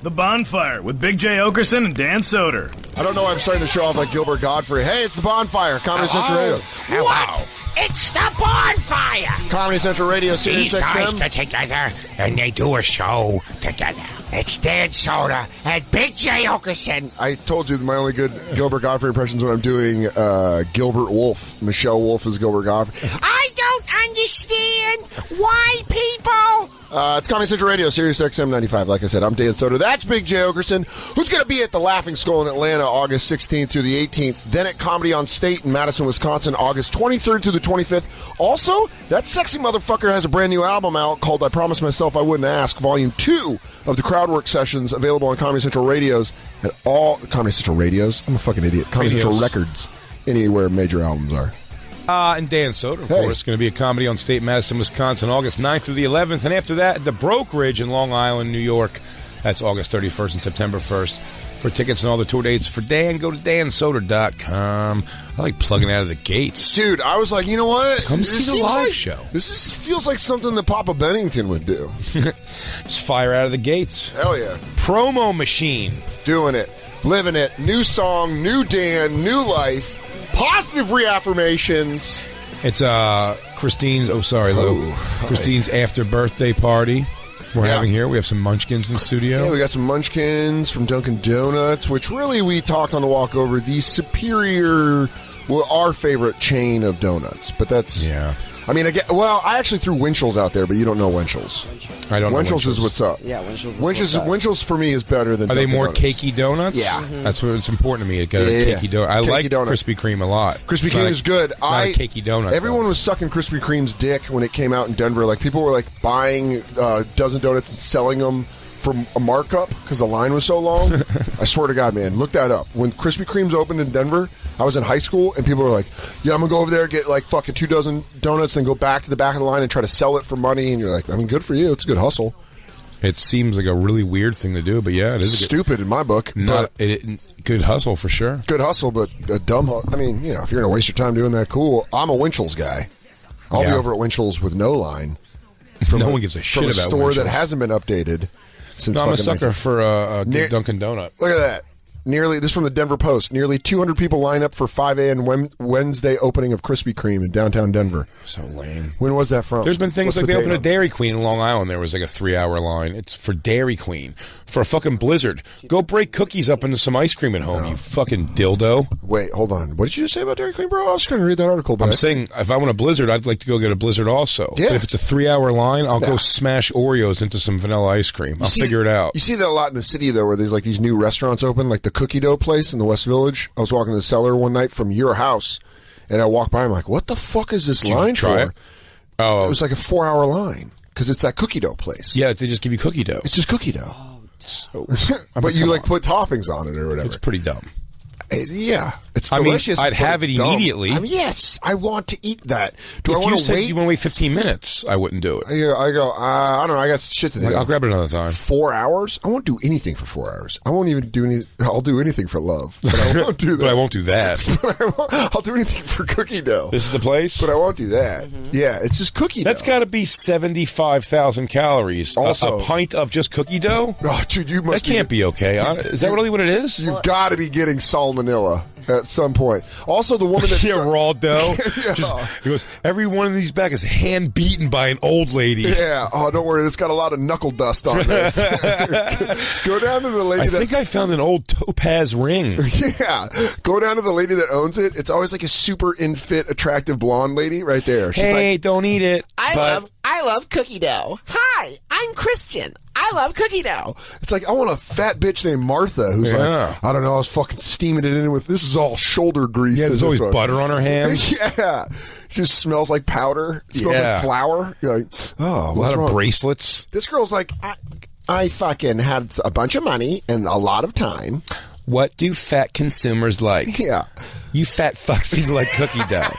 The Bonfire with Big J. Okerson and Dan Soder. I don't know why I'm starting to show off like Gilbert Godfrey. Hey, it's The Bonfire, Comedy Central Radio. What? It's The Bonfire! Comedy Central Radio, Sirius These guys XM. get together and they do a show together. It's Dan Soder and Big J. Okerson. I told you my only good Gilbert Godfrey impressions when I'm doing Gilbert Wolfe. Michelle Wolfe is Gilbert Godfrey. I don't understand why people... It's Comedy Central Radio, Sirius XM 95. Like I said, I'm Dan Soder. That's Big J. Okerson, who's going to be at the Laughing Skull in Atlanta August 16th through the 18th. Then at Comedy on State in Madison, Wisconsin, August 23rd through the 25th. Also, that sexy motherfucker has a brand new album out called I Promised Myself I Wouldn't Ask, Volume 2 of the Crowdwork Sessions, available on Comedy Central Radios at all... Comedy Central Radios? I'm a fucking idiot. Comedy Central Records, anywhere major albums are. And Dan Soder, of course, going to be a Comedy on State, Madison, Wisconsin, August 9th through the 11th. And after that, the Brokerage in Long Island, New York. That's August 31st and September 1st. For tickets and all the tour dates for Dan, go to dansoder.com. I like plugging out of the gates. Dude, I was like, you know what? Come see the live show. Feels like something that Papa Bennington would do. Just fire out of the gates. Hell yeah. Promo machine. Doing it. Living it. New song, new Dan, new life. Positive reaffirmations. It's Christine's, Christine's after birthday party we're having here. We have some munchkins in the studio. Yeah, we got some munchkins from Dunkin' Donuts, which really we talked on the walk over the superior, well, our favorite chain of donuts. But that's... Yeah. I mean, I actually threw Winchell's out there, but you don't know Winchell's. I don't know Winchell's is what's up. Yeah, Winchell's. Winchell's for me is better than Are Dunkin' they more Donuts. cakey donuts? Yeah. That's what it's important to me. Get a cakey donut. I like Krispy Kreme a lot. Krispy Kreme is good. Not a cakey donut. Everyone was sucking Krispy Kreme's dick when it came out in Denver. Like, people were like buying a dozen donuts and selling them for a markup because the line was so long. I swear to God, man, look that up. When Krispy Kreme's opened in Denver, I was in high school, and people were like, yeah, I'm going to go over there, get like fucking 2 dozen donuts, and go back to the back of the line and try to sell it for money. And you're like, I mean, good for you. It's a good hustle. It seems like a really weird thing to do, but yeah, it is. Stupid in my book. Good hustle for sure. Good hustle, but a dumb hustle. I mean, you know, if you're going to waste your time doing that, cool. I'm a Winchell's guy. I'll be over at Winchell's with no line. No one gives a shit about a store Winchell's. that hasn't been updated since. No, I'm a sucker for a good Dunkin' Donut. Look at that. This is from the Denver Post. Nearly 200 people line up for 5 a.m. Wednesday opening of Krispy Kreme in downtown Denver. So lame. When was that from? There's been things What's like the they date opened a on? Dairy Queen in Long Island. There was like a 3-hour line. It's for Dairy Queen. For a fucking blizzard. Go break cookies up into some ice cream at home, you fucking dildo. Wait, hold on. What did you just say about Dairy Queen, bro? I was trying to read that article. But I'm saying if I want a blizzard, I'd like to go get a blizzard also. Yeah. But if it's a 3-hour line, I'll go smash Oreos into some vanilla ice cream. I'll figure it out. You see that a lot in the city, though, where there's like these new restaurants open, like the Cookie Dough place in the West Village. I was walking to the cellar one night from your house, and I walked by. I'm like, what the fuck is this line for? It? Oh, it was like a 4-hour line because it's that Cookie Dough place. Yeah, they just give you cookie dough. It's just cookie dough. So, but you like put toppings on it or whatever. It's pretty dumb. Yeah, it's delicious. I'd have it immediately. I mean, yes, I want to eat that. Do if I want you to said wait? you want to wait 15 minutes, I wouldn't do it. I go. I don't know. I got shit to do. I'll grab it another time. 4 hours? I won't do anything for 4 hours. I won't even do any. I'll do anything for love, but I won't do that. But I won't do that. I'll do anything for cookie dough. This is the place, but I won't do that. Yeah, it's just cookie dough. That's got to be 75,000 calories. Also, a pint of just cookie dough. Oh, dude, you must. That can't be okay. Is that really what it is? You've got to be getting salmonella at some point. Also, the woman that's raw dough. Yeah. Just, he goes, every one of these back is hand beaten by an old lady. Yeah. Oh, don't worry. It's got a lot of knuckle dust on this. Go down to the lady. I think I found an old topaz ring. Yeah. Go down to the lady that owns it. It's always like a super in-fit, attractive blonde lady right there. She's hey, don't eat it. I love cookie dough. Hi, I'm Christian. I love cookie dough. It's like, I want a fat bitch named Martha who's like, I don't know, I was fucking steaming it in with, this is all shoulder grease. Yeah, there's always butter on her hands. Yeah. She just smells like powder. It smells like flour. You're like, oh, what's a lot wrong? of bracelets. This girl's like, I fucking had a bunch of money and a lot of time. What do fat consumers like? Yeah. You fat fucks eat like cookie dough.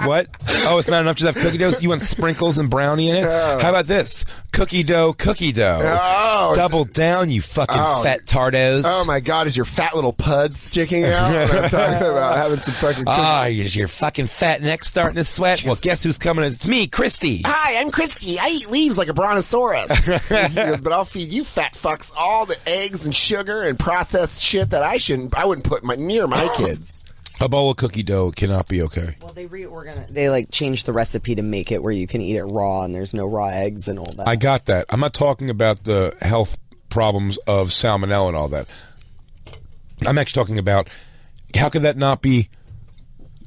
What? Oh, it's not enough to have cookie dough? You want sprinkles and brownie in it? How about this? Cookie dough, cookie dough. Oh, Double down, you fucking fat tardos. Oh my God, is your fat little pud sticking out? I'm talking about having some fucking cookies. Is your fucking fat neck starting to sweat? Well, guess who's coming? It's me, Christy. Hi, I'm Christy. I eat leaves like a brontosaurus. He goes, but I'll feed you fat fucks all the eggs and sugar and processed shit that I wouldn't put near my kids. A bowl of cookie dough cannot be okay. Well, they They changed the recipe to make it where you can eat it raw and there's no raw eggs and all that. I got that. I'm not talking about the health problems of salmonella and all that. I'm actually talking about how could that not be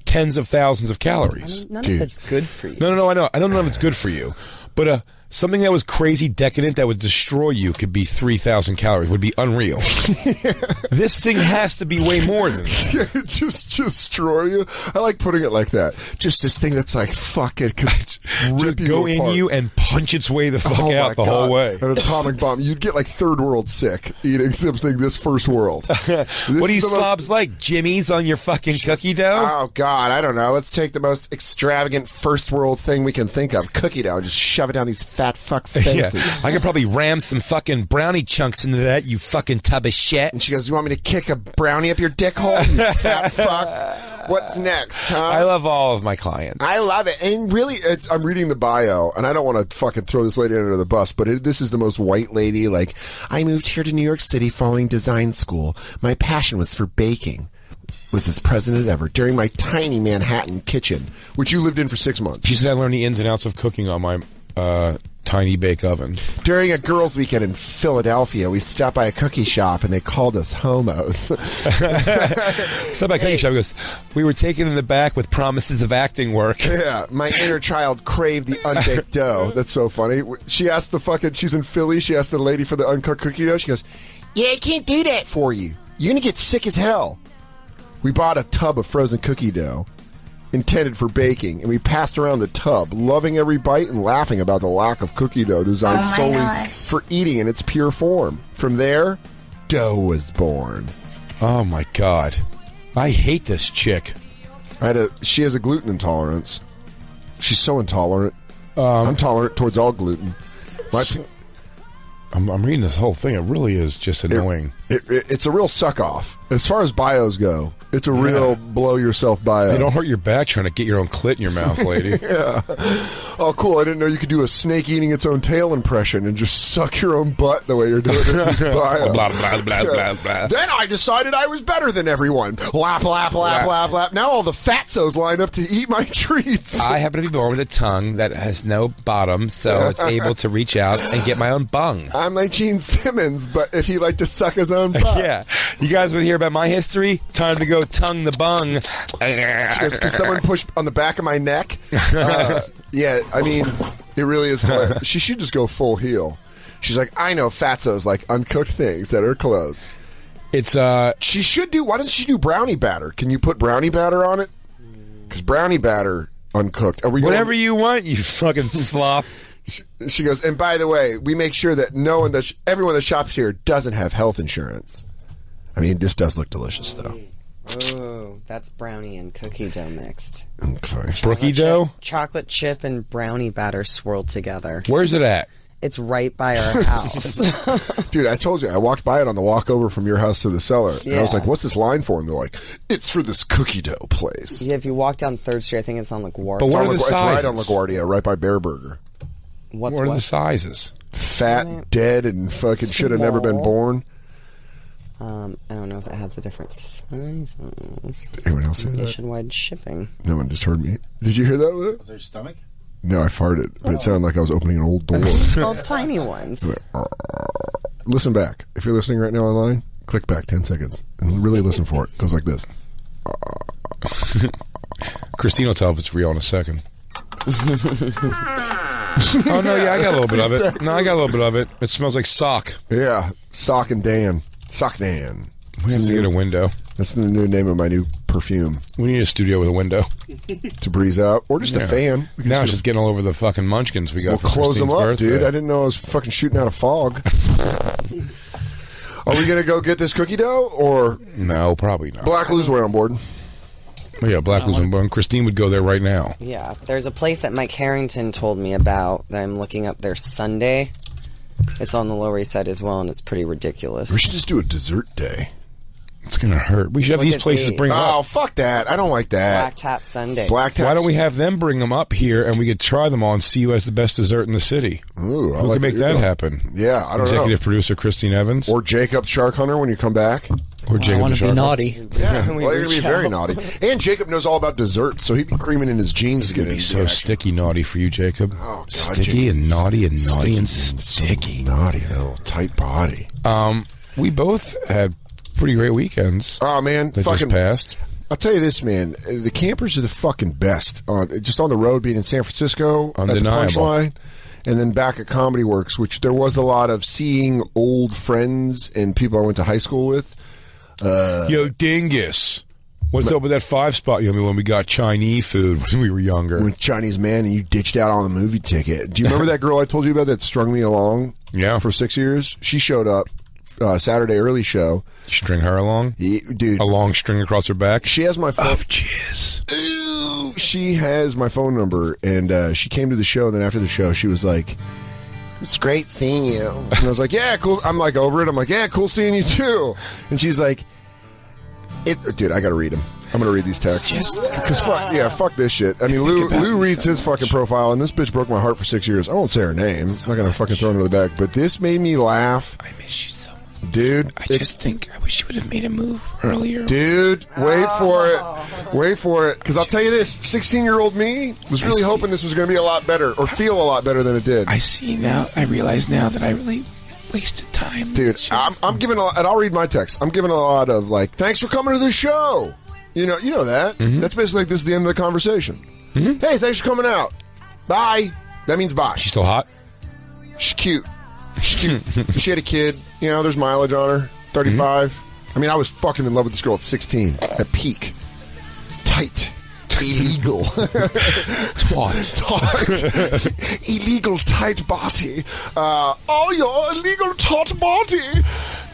tens of thousands of calories? None of it's good for you. No, I know. I don't know if it's good for you. But something that was crazy decadent that would destroy you could be 3,000 calories. Would be unreal. This thing has to be way more than that. Just destroy you. I like putting it like that. Just this thing that's like, fuck it. Could rip Just go you apart. in you and punch its way the fuck Oh out my the God. whole way. An atomic bomb. You'd get like third world sick eating something this first world. What do you slobs like? Jimmies on your fucking cookie dough? Oh, God. I don't know. Let's take the most extravagant first world thing we can think of. Cookie dough. Just shove it down these fat fucks' faces. Yeah, I could probably ram some fucking brownie chunks into that, you fucking tub of shit. And she goes, you want me to kick a brownie up your dick hole, you fat fuck? What's next, huh? I love all of my clients. I love it. And really, I'm reading the bio, and I don't want to fucking throw this lady under the bus, but this is the most white lady. Like, I moved here to New York City following design school. My passion was for baking. Was as present as ever during my tiny Manhattan kitchen, which you lived in for 6 months. She said I learned the ins and outs of cooking on my tiny bake oven. During a girls' weekend in Philadelphia, we stopped by a cookie shop and they called us homos. Stopped by a cookie shop because we were taken in the back with promises of acting work. Yeah, my inner child craved the unbaked dough. That's so funny. She asked she's in Philly, she asked the lady for the uncooked cookie dough. She goes, yeah, I can't do that for you. You're going to get sick as hell. We bought a tub of frozen cookie dough intended for baking, and we passed around the tub, loving every bite and laughing about the lack of cookie dough designed solely for eating in its pure form. From there, dough was born. Oh my God. I hate this chick. She has a gluten intolerance. She's so intolerant. I'm tolerant towards all gluten. I'm reading this whole thing. It really is just annoying. It's a real suck-off. As far as bios go, it's a real blow-yourself bio. Hey, don't hurt your back trying to get your own clit in your mouth, lady. Yeah. Oh, cool. I didn't know you could do a snake eating its own tail impression and just suck your own butt the way you're doing it in this bio. Blah, blah, blah, blah, blah. Then I decided I was better than everyone. Lap, lap, lap, lap, lap. Now all the fatzos line up to eat my treats. I happen to be born with a tongue that has no bottom, so it's able to reach out and get my own bung. I'm like Gene Simmons, but if he liked to suck his own butt. Yeah. You guys want to hear about my history? Time to go tongue the bung. She goes, can someone push on the back of my neck? Yeah, I mean, it really is hilarious. She should just go full heel. She's like, I know fatzos like uncooked things that are close. It's, She should do, why doesn't she do brownie batter? Can you put brownie batter on it? Because brownie batter uncooked. Are we whatever you want, you fucking slop. She goes, and by the way, we make sure that everyone that shops here doesn't have health insurance. I mean, this does look delicious, though. Oh, that's brownie and cookie dough mixed. Okay. Brookie dough? Chocolate chip and brownie batter swirled together. Where's it at? It's right by our house. Dude, I told you, I walked by it on the walk over from your house to the cellar. And I was Yeah. like, what's this line for? And they're like, it's for this cookie dough place. Yeah, if you walk down 3rd Street, I think it's on LaGuardia. But what are the It's right on sizes? LaGuardia, right by Bear Burger. What's What are what? the sizes? Fat, dead, and fucking should have never been Small. born. I don't know if it has a different size. Anyone else hear that? Nationwide shipping. No one just heard me. Did you hear that, Lou? Was there stomach? No, I farted, but it sounded like I was opening an old door. Oh, tiny ones. Listen back. If you're listening right now online, click back 10 seconds and really listen for it. It goes like this. Christine will tell if it's real in a second. Oh, no, yeah, I got a little bit of it. No, I got a little bit of it. It smells like sock. Yeah, Sock and Dan. Sock Dan. We have to get a window. That's the new name of my new perfume. We need a studio with a window. To breeze out. Or just a Yeah. fan. We can Now just it's just getting all over the fucking munchkins we got We'll for close them Christine's up, birthday. dude. I didn't know I was fucking shooting out a fog. Are we going to go get this cookie dough or No, probably not. Black Lou's way on board? Oh, yeah, Black Lou's on board. Christine would go there right now. Yeah, there's a place that Mike Harrington told me about that I'm looking up there Sunday. It's on the Lower East Side as well, and it's pretty ridiculous. We should just do a dessert day. It's going to hurt. We should have Look these at places these. bring them Oh, up. fuck that. I don't like that. Black Tap Sundays. Black Tap. Why don't we have them bring them up here and we could try them all and see who has the best dessert in the city? Ooh, I Who like can make what you're that doing. happen? Yeah, I don't Executive know. producer Christine Evans. Or Jacob Shark Hunter when you come back. Or I Jacob want the to be Shark. naughty. Yeah, We well, you're going to reach be very out. naughty. And Jacob knows all about desserts, so he'd be creaming in his jeans to get It'd be into so the action. sticky naughty for you, Jacob. Oh, God, sticky Jacob. and naughty and naughty Sticky and so sticky. naughty, little tight body. We both had pretty great weekends Oh, man. that Fucking just passed. I'll tell you this, man. The campers are the fucking best. Just on the road, being in San Francisco, at the Undeniable. Punchline, and then back at Comedy Works, which there was a lot of seeing old friends and people I went to high school with. Yo, Dingus. What's up with that 5 spot you know, when we got Chinese food when we were younger? With Chinese man, and you ditched out on the movie ticket. Do you remember that girl I told you about that strung me along? Yeah. For 6 years. She showed up Saturday early show. String her along? Dude, A long string across her back? she has my phone. Of jizz. Ooh, she has my phone number, and she came to the show. And then after the show, she was like, "It's great seeing you." And I was like, "Yeah, cool." I'm like over it. I'm like, "Yeah, cool seeing you too." And she's like, "Dude, I got to read them. I'm gonna read these texts because fuck this shit." I mean, Lou reads his fucking profile, and this bitch broke my heart for 6 years. I won't say her name. I'm not gonna fucking throw her in the back, but this made me laugh, I miss you so much. dude. I just think I wish you would have made a move earlier. Dude, wait for it, because I'll tell you this: 16-year-old me was really hoping this was going to be a lot better, or feel a lot better than it did. I see now. I realize now that I really wasted time. Dude, I'm giving and I'll read my text. I'm giving a lot of like, "Thanks for coming to the show." You know that. That's basically like this is the end of the conversation. Hey, thanks for coming out. Bye. That means bye. She's still hot? She's cute. She's cute. She had a kid. You know, there's mileage on her. 35. I mean, I was fucking in love with this girl at 16. At peak. Tight. Illegal. Taut. Illegal tight body. Your illegal taut body.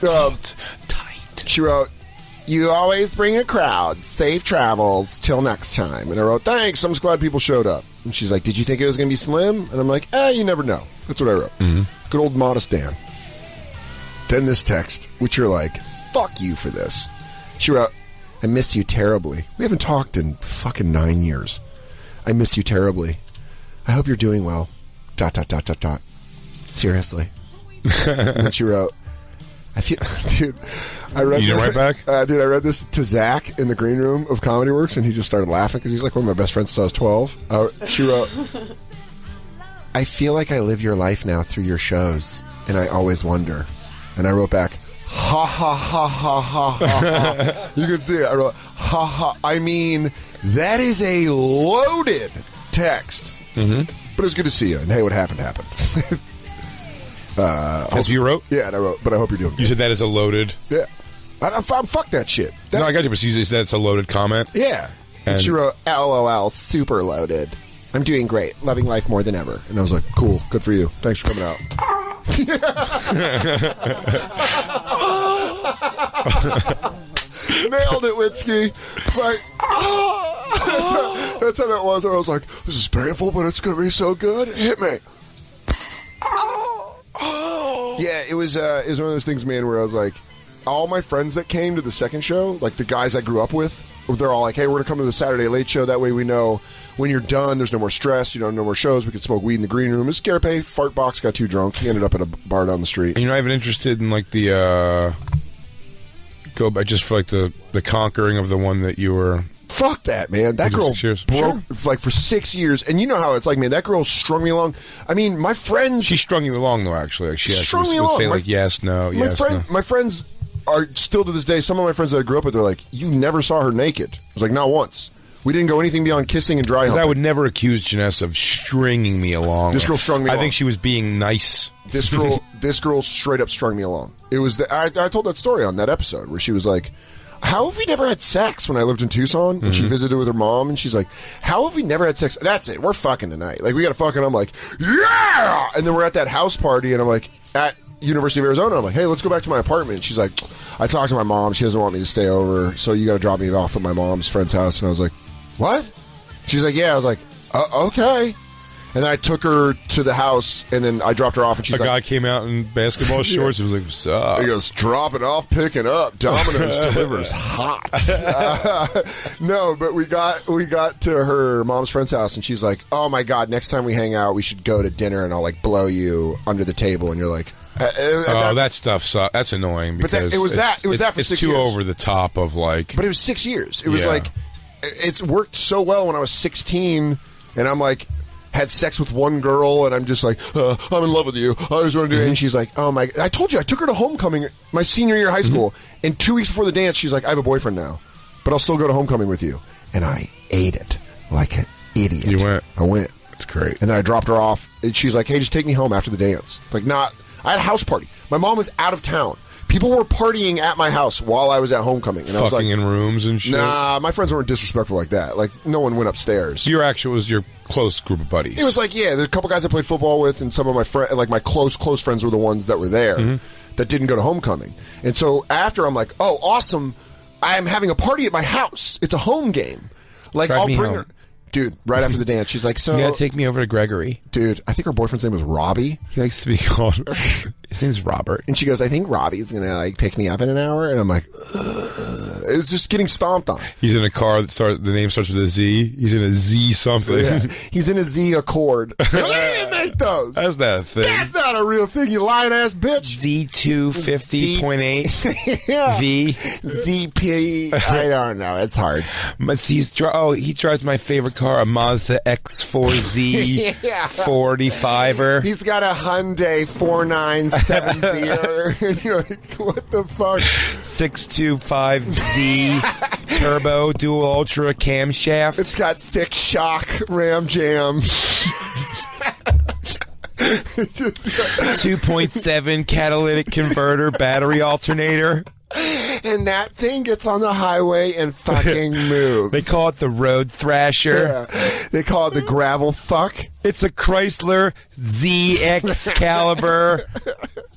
Tight. She wrote, "You always bring a crowd. Safe travels. Till next time." And I wrote, "Thanks. I'm just glad people showed up." And she's like, "Did you think it was going to be slim?" And I'm like, you never know. That's what I wrote. Good old Modest Dan. Then this text, which you're like, fuck you for this. She wrote, "I miss you terribly. We haven't talked in fucking 9 years. I miss you terribly. I hope you're doing well. ... Seriously." And then she wrote, "I feel..." Dude, I read You didn't write back? dude, I read this to Zach in the green room of Comedy Works, and he just started laughing because he's like one of my best friends since I was 12. She wrote, "I feel like I live your life now through your shows, and I always wonder." And I wrote back, "Ha ha ha ha ha ha ha." You can see it. I wrote, "Ha ha." I mean, that is a loaded text. But it was good to see you. And hey, what happened happened. That's what you wrote? Yeah, and I wrote, "But I hope you're doing good." You said that is a loaded... Yeah. I'm fuck that shit. No, I got you, but you said that's a loaded comment. Yeah. And she wrote, "LOL, super loaded. I'm doing great. Loving life more than ever." And I was like, "Cool. Good for you. Thanks for coming out." Nailed it, Witzke. Like, that's how that was. I was like, "This is painful, but it's going to be so good. Hit me." Yeah, it was one of those things, man, where I was like, all my friends that came to the second show, like the guys I grew up with, they're all like, "Hey, we're going to come to the Saturday Late Show. That way we know when you're done, there's no more stress. No more shows. We can smoke weed in the green room." This Garape fart box got too drunk. He ended up at a bar down the street. And you're not even interested in, like, the, go back just for, like, the conquering of the one that you were... Fuck that, man. That girl 6 years. broke, like, for 6 years. And you know how it's like, man, that girl strung me along. I mean, my friends... She strung you along, though, actually. Like, she strung me would along. say, like, yes, no, yes, no. My friends are still to this day, some of my friends that I grew up with, they're like, "You never saw her naked." I was like, "Not once. We didn't go anything beyond kissing and dry humping." I would never accuse Janessa of stringing me along. This girl strung me I along. think she was being nice. This girl straight up strung me along. It was I told that story on that episode where she was like, "How have we never had sex?" When I lived in Tucson and she visited with her mom, and she's like, "How have we never had sex?" "That's it. We're fucking tonight. Like, we got to fuck." And I'm like, "Yeah!" And then we're at that house party, and I'm like, University of Arizona. I'm like, hey, let's go back to my apartment. She's like, I talked to my mom. She doesn't want me to stay over, so you got to drop me off at my mom's friend's house. And I was like, what? She's like, yeah. I was like, okay. And then I took her to the house, and then I dropped her off, and she's a like... guy came out in basketball shorts. He was like, what's up? He goes, dropping off, picking up. Domino's delivers hot. No, but we got to her mom's friend's house, and she's like, oh, my God, next time we hang out, we should go to dinner, and I'll, like, blow you under the table. And you're like... that stuff sucks. That's annoying because it was that for 6 years. It's too over the top of, like... But it was 6 years. It was like... It's worked so well when I was 16, and I'm like... had sex with one girl, and I'm just like, I'm in love with you. I always want to do it. And she's like, oh my... I told you, I took her to homecoming my senior year of high school. And 2 weeks before the dance, she's like, I have a boyfriend now, but I'll still go to homecoming with you. And I ate it like an idiot. You went? I went. That's great. And then I dropped her off, and she's like, hey, just take me home after the dance. Like, not... I had a house party. My mom was out of town. People were partying at my house while I was at homecoming. And I was like, in rooms and shit? Nah, my friends weren't disrespectful like that. Like, no one went upstairs. Was your close group of buddies. It was like, yeah, there's a couple guys I played football with, and some of my friends, like my close friends were the ones that were there that didn't go to homecoming. And so after, I'm like, oh, awesome, I'm having a party at my house. It's a home game. Like, I'll bring her. Dude, right after the dance, she's like, so... You gotta take me over to Gregory. Dude, I think her boyfriend's name was Robbie. He likes to be called... His name's Robert. And she goes, I think Robbie's gonna, like, pick me up in an hour. And I'm like, it's just getting stomped on. He's in a car the name starts with a Z. He's in a Z something. Yeah. He's in a Z Accord. You didn't make those. That's not a thing. That's not a real thing, you lying-ass bitch. Z250.8. Yeah. V. ZP. I don't know. It's hard. But he drives my favorite car, a Mazda X4Z 45er. He's got a Hyundai 4970. And you're like, what the fuck? 625Z turbo dual ultra camshaft. It's got 6-shock Ram Jam. 2.7 catalytic converter battery alternator. And that thing gets on the highway and fucking moves. They call it the Road Thrasher. Yeah. They call it the gravel fuck. It's a Chrysler Z Excalibur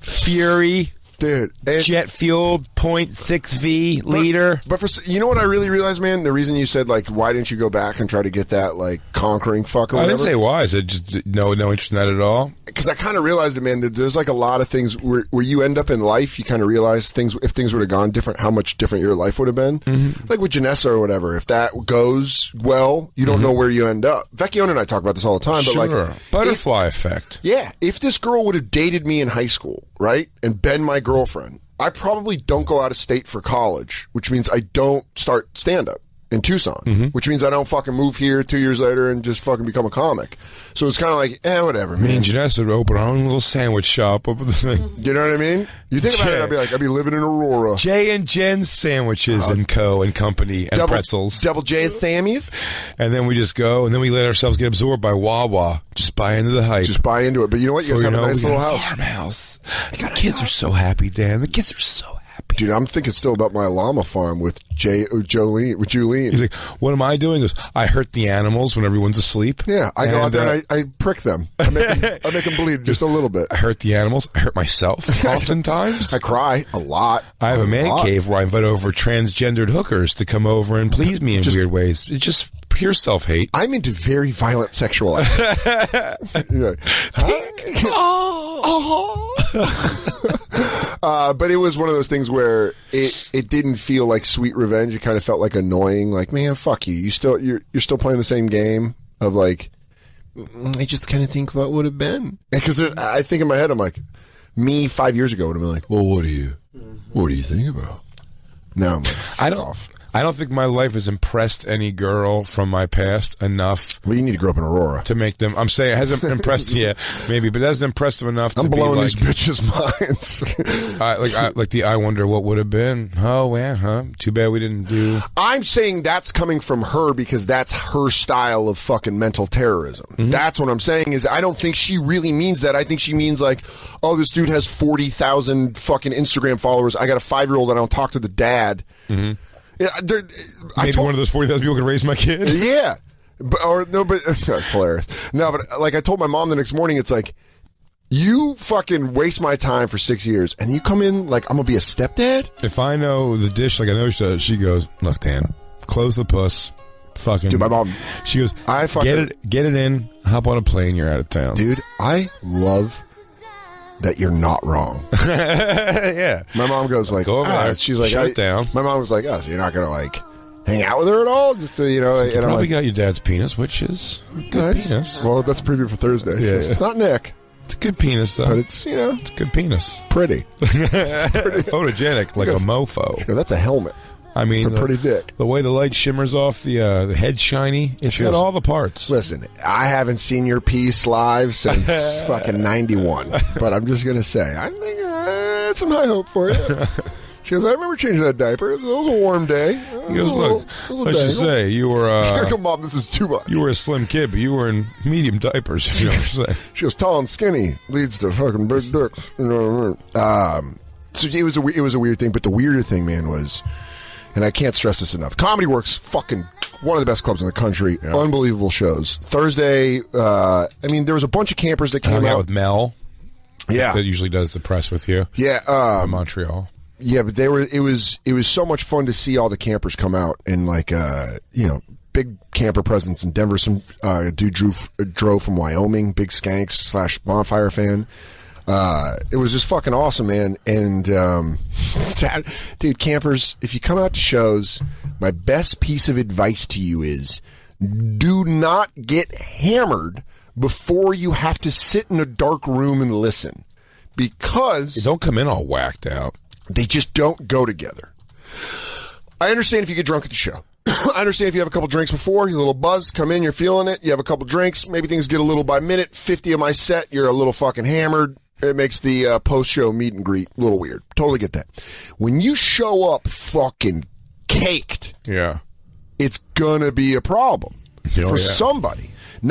Fury. Dude, jet fueled 0.6 liter. But for you know what I really realized, man? The reason you said, like, why didn't you go back and try to get that, like, conquering fuck or whatever? I didn't say why. I said just no interest in that at all. Because I kind of realized it, man, that there's, like, a lot of things where you end up in life, you kind of realize if things would have gone different, how much different your life would have been. Mm-hmm. Like with Janessa or whatever. If that goes well, you don't know where you end up. Vecchione and I talk about this all the time. But sure. Like, butterfly effect. Yeah. If this girl would have dated me in high school, right, and been my girlfriend, I probably don't go out of state for college, which means I don't start stand-up in Tucson, which means I don't fucking move here 2 years later and just fucking become a comic. So it's kind of like, whatever, man. Me and Janessa would open our own little sandwich shop up at the thing. You know what I mean? You think about it, I'd be living in Aurora. Jay and Jen's Sandwiches and Co. and Company and pretzels. Double J and Sammy's. And then we just go, and then we let ourselves get absorbed by Wawa. Just buy into the hype. Just buy into it. But you know what? You guys have a nice little house. Farmhouse. The kids are so happy, Dan. The kids are so happy. Dude, I'm thinking still about my llama farm with Julene. He's like, what am I doing? He goes, I hurt the animals when everyone's asleep. Yeah, I go out there and I prick them. I make them bleed just a little bit. I hurt the animals. I hurt myself oftentimes. I cry a lot. I have a man cave where I invite over transgendered hookers to come over and please me in weird ways. It's just pure self-hate. I'm into very violent sexual acts. Like, but it was one of those things where it didn't feel like sweet revenge. It kind of felt like annoying. Like, man, fuck you. You're still playing the same game of like. I just kind of think what would have been, because I think in my head I'm like, me 5 years ago would have been like, well, what do you think about? Now I'm like, I don't think my life has impressed any girl from my past enough. Well, you need to grow up in Aurora to make them. I'm saying it hasn't impressed yet, maybe, but it hasn't impressed them enough. I'm to blowing be these bitches' minds. I wonder what would have been. Oh, yeah, huh? Too bad we didn't do. I'm saying that's coming from her because that's her style of fucking mental terrorism. Mm-hmm. That's what I'm saying. Is I don't think she really means that. I think she means like, oh, this dude has 40,000 fucking Instagram followers. I got a 5-year-old and I don't talk to the dad. Mm-hmm. Yeah, maybe one of those 40,000 people can raise my kid. Yeah, but that's hilarious. No, but like I told my mom the next morning, it's like You fucking waste my time for 6 years, and you come in like I'm gonna be a stepdad? If I know the dish like I know she goes, look, Dan, close the puss. Fucking Dude, my mom. She goes, get it in, hop on a plane, you're out of town. Dude, I love that you're not wrong. Yeah. My mom goes like, go over there. She's like, shut it down. My mom was like, so you're not gonna like hang out with her at all? Just to, You and I'm probably like, got your dad's penis, which is a good nice. penis. Well, that's a preview for Thursday. Yeah, It's not Nick, It's a good penis, though. but it's It's a good penis. pretty. Photogenic, like a mofo. That's a helmet. I mean, It's a pretty dick. The way the light shimmers off the head shiny, it's got all the parts. Listen, I haven't seen your piece live since fucking 91, but I'm just going to say, I think I had some high hope for you. She goes, I remember changing that diaper. It was a warm day. He goes, look, let's just say you were... Mom, this is too much. You were a slim kid, but you were in medium diapers, if you know what I'm saying. She goes, tall and skinny leads to fucking big dicks. You know what I mean? So it was a weird thing, but the weirder thing, man, was... And I can't stress this enough. Comedy Works, fucking one of the best clubs in the country. Yeah. Unbelievable shows. Thursday, there was a bunch of campers that came out with Mel. Yeah, that usually does the press with you. Yeah, in Montreal. Yeah, but it was so much fun to see all the campers come out and big camper presence in Denver. Some dude drove from Wyoming, big Skanks / Bonfire fan. It was just fucking awesome, man. And sad, dude, campers, if you come out to shows, my best piece of advice to you is do not get hammered before you have to sit in a dark room and listen, because you don't come in all whacked out. They just don't go together. I understand if you get drunk at the show. I understand if you have a couple drinks before, you're a little buzzed, come in, you're feeling it, you have a couple drinks, maybe things get a little by minute, 50 of my set, you're a little fucking hammered. It makes the post-show meet and greet a little weird. Totally get that. When you show up fucking caked, yeah, it's gonna be a problem for somebody. And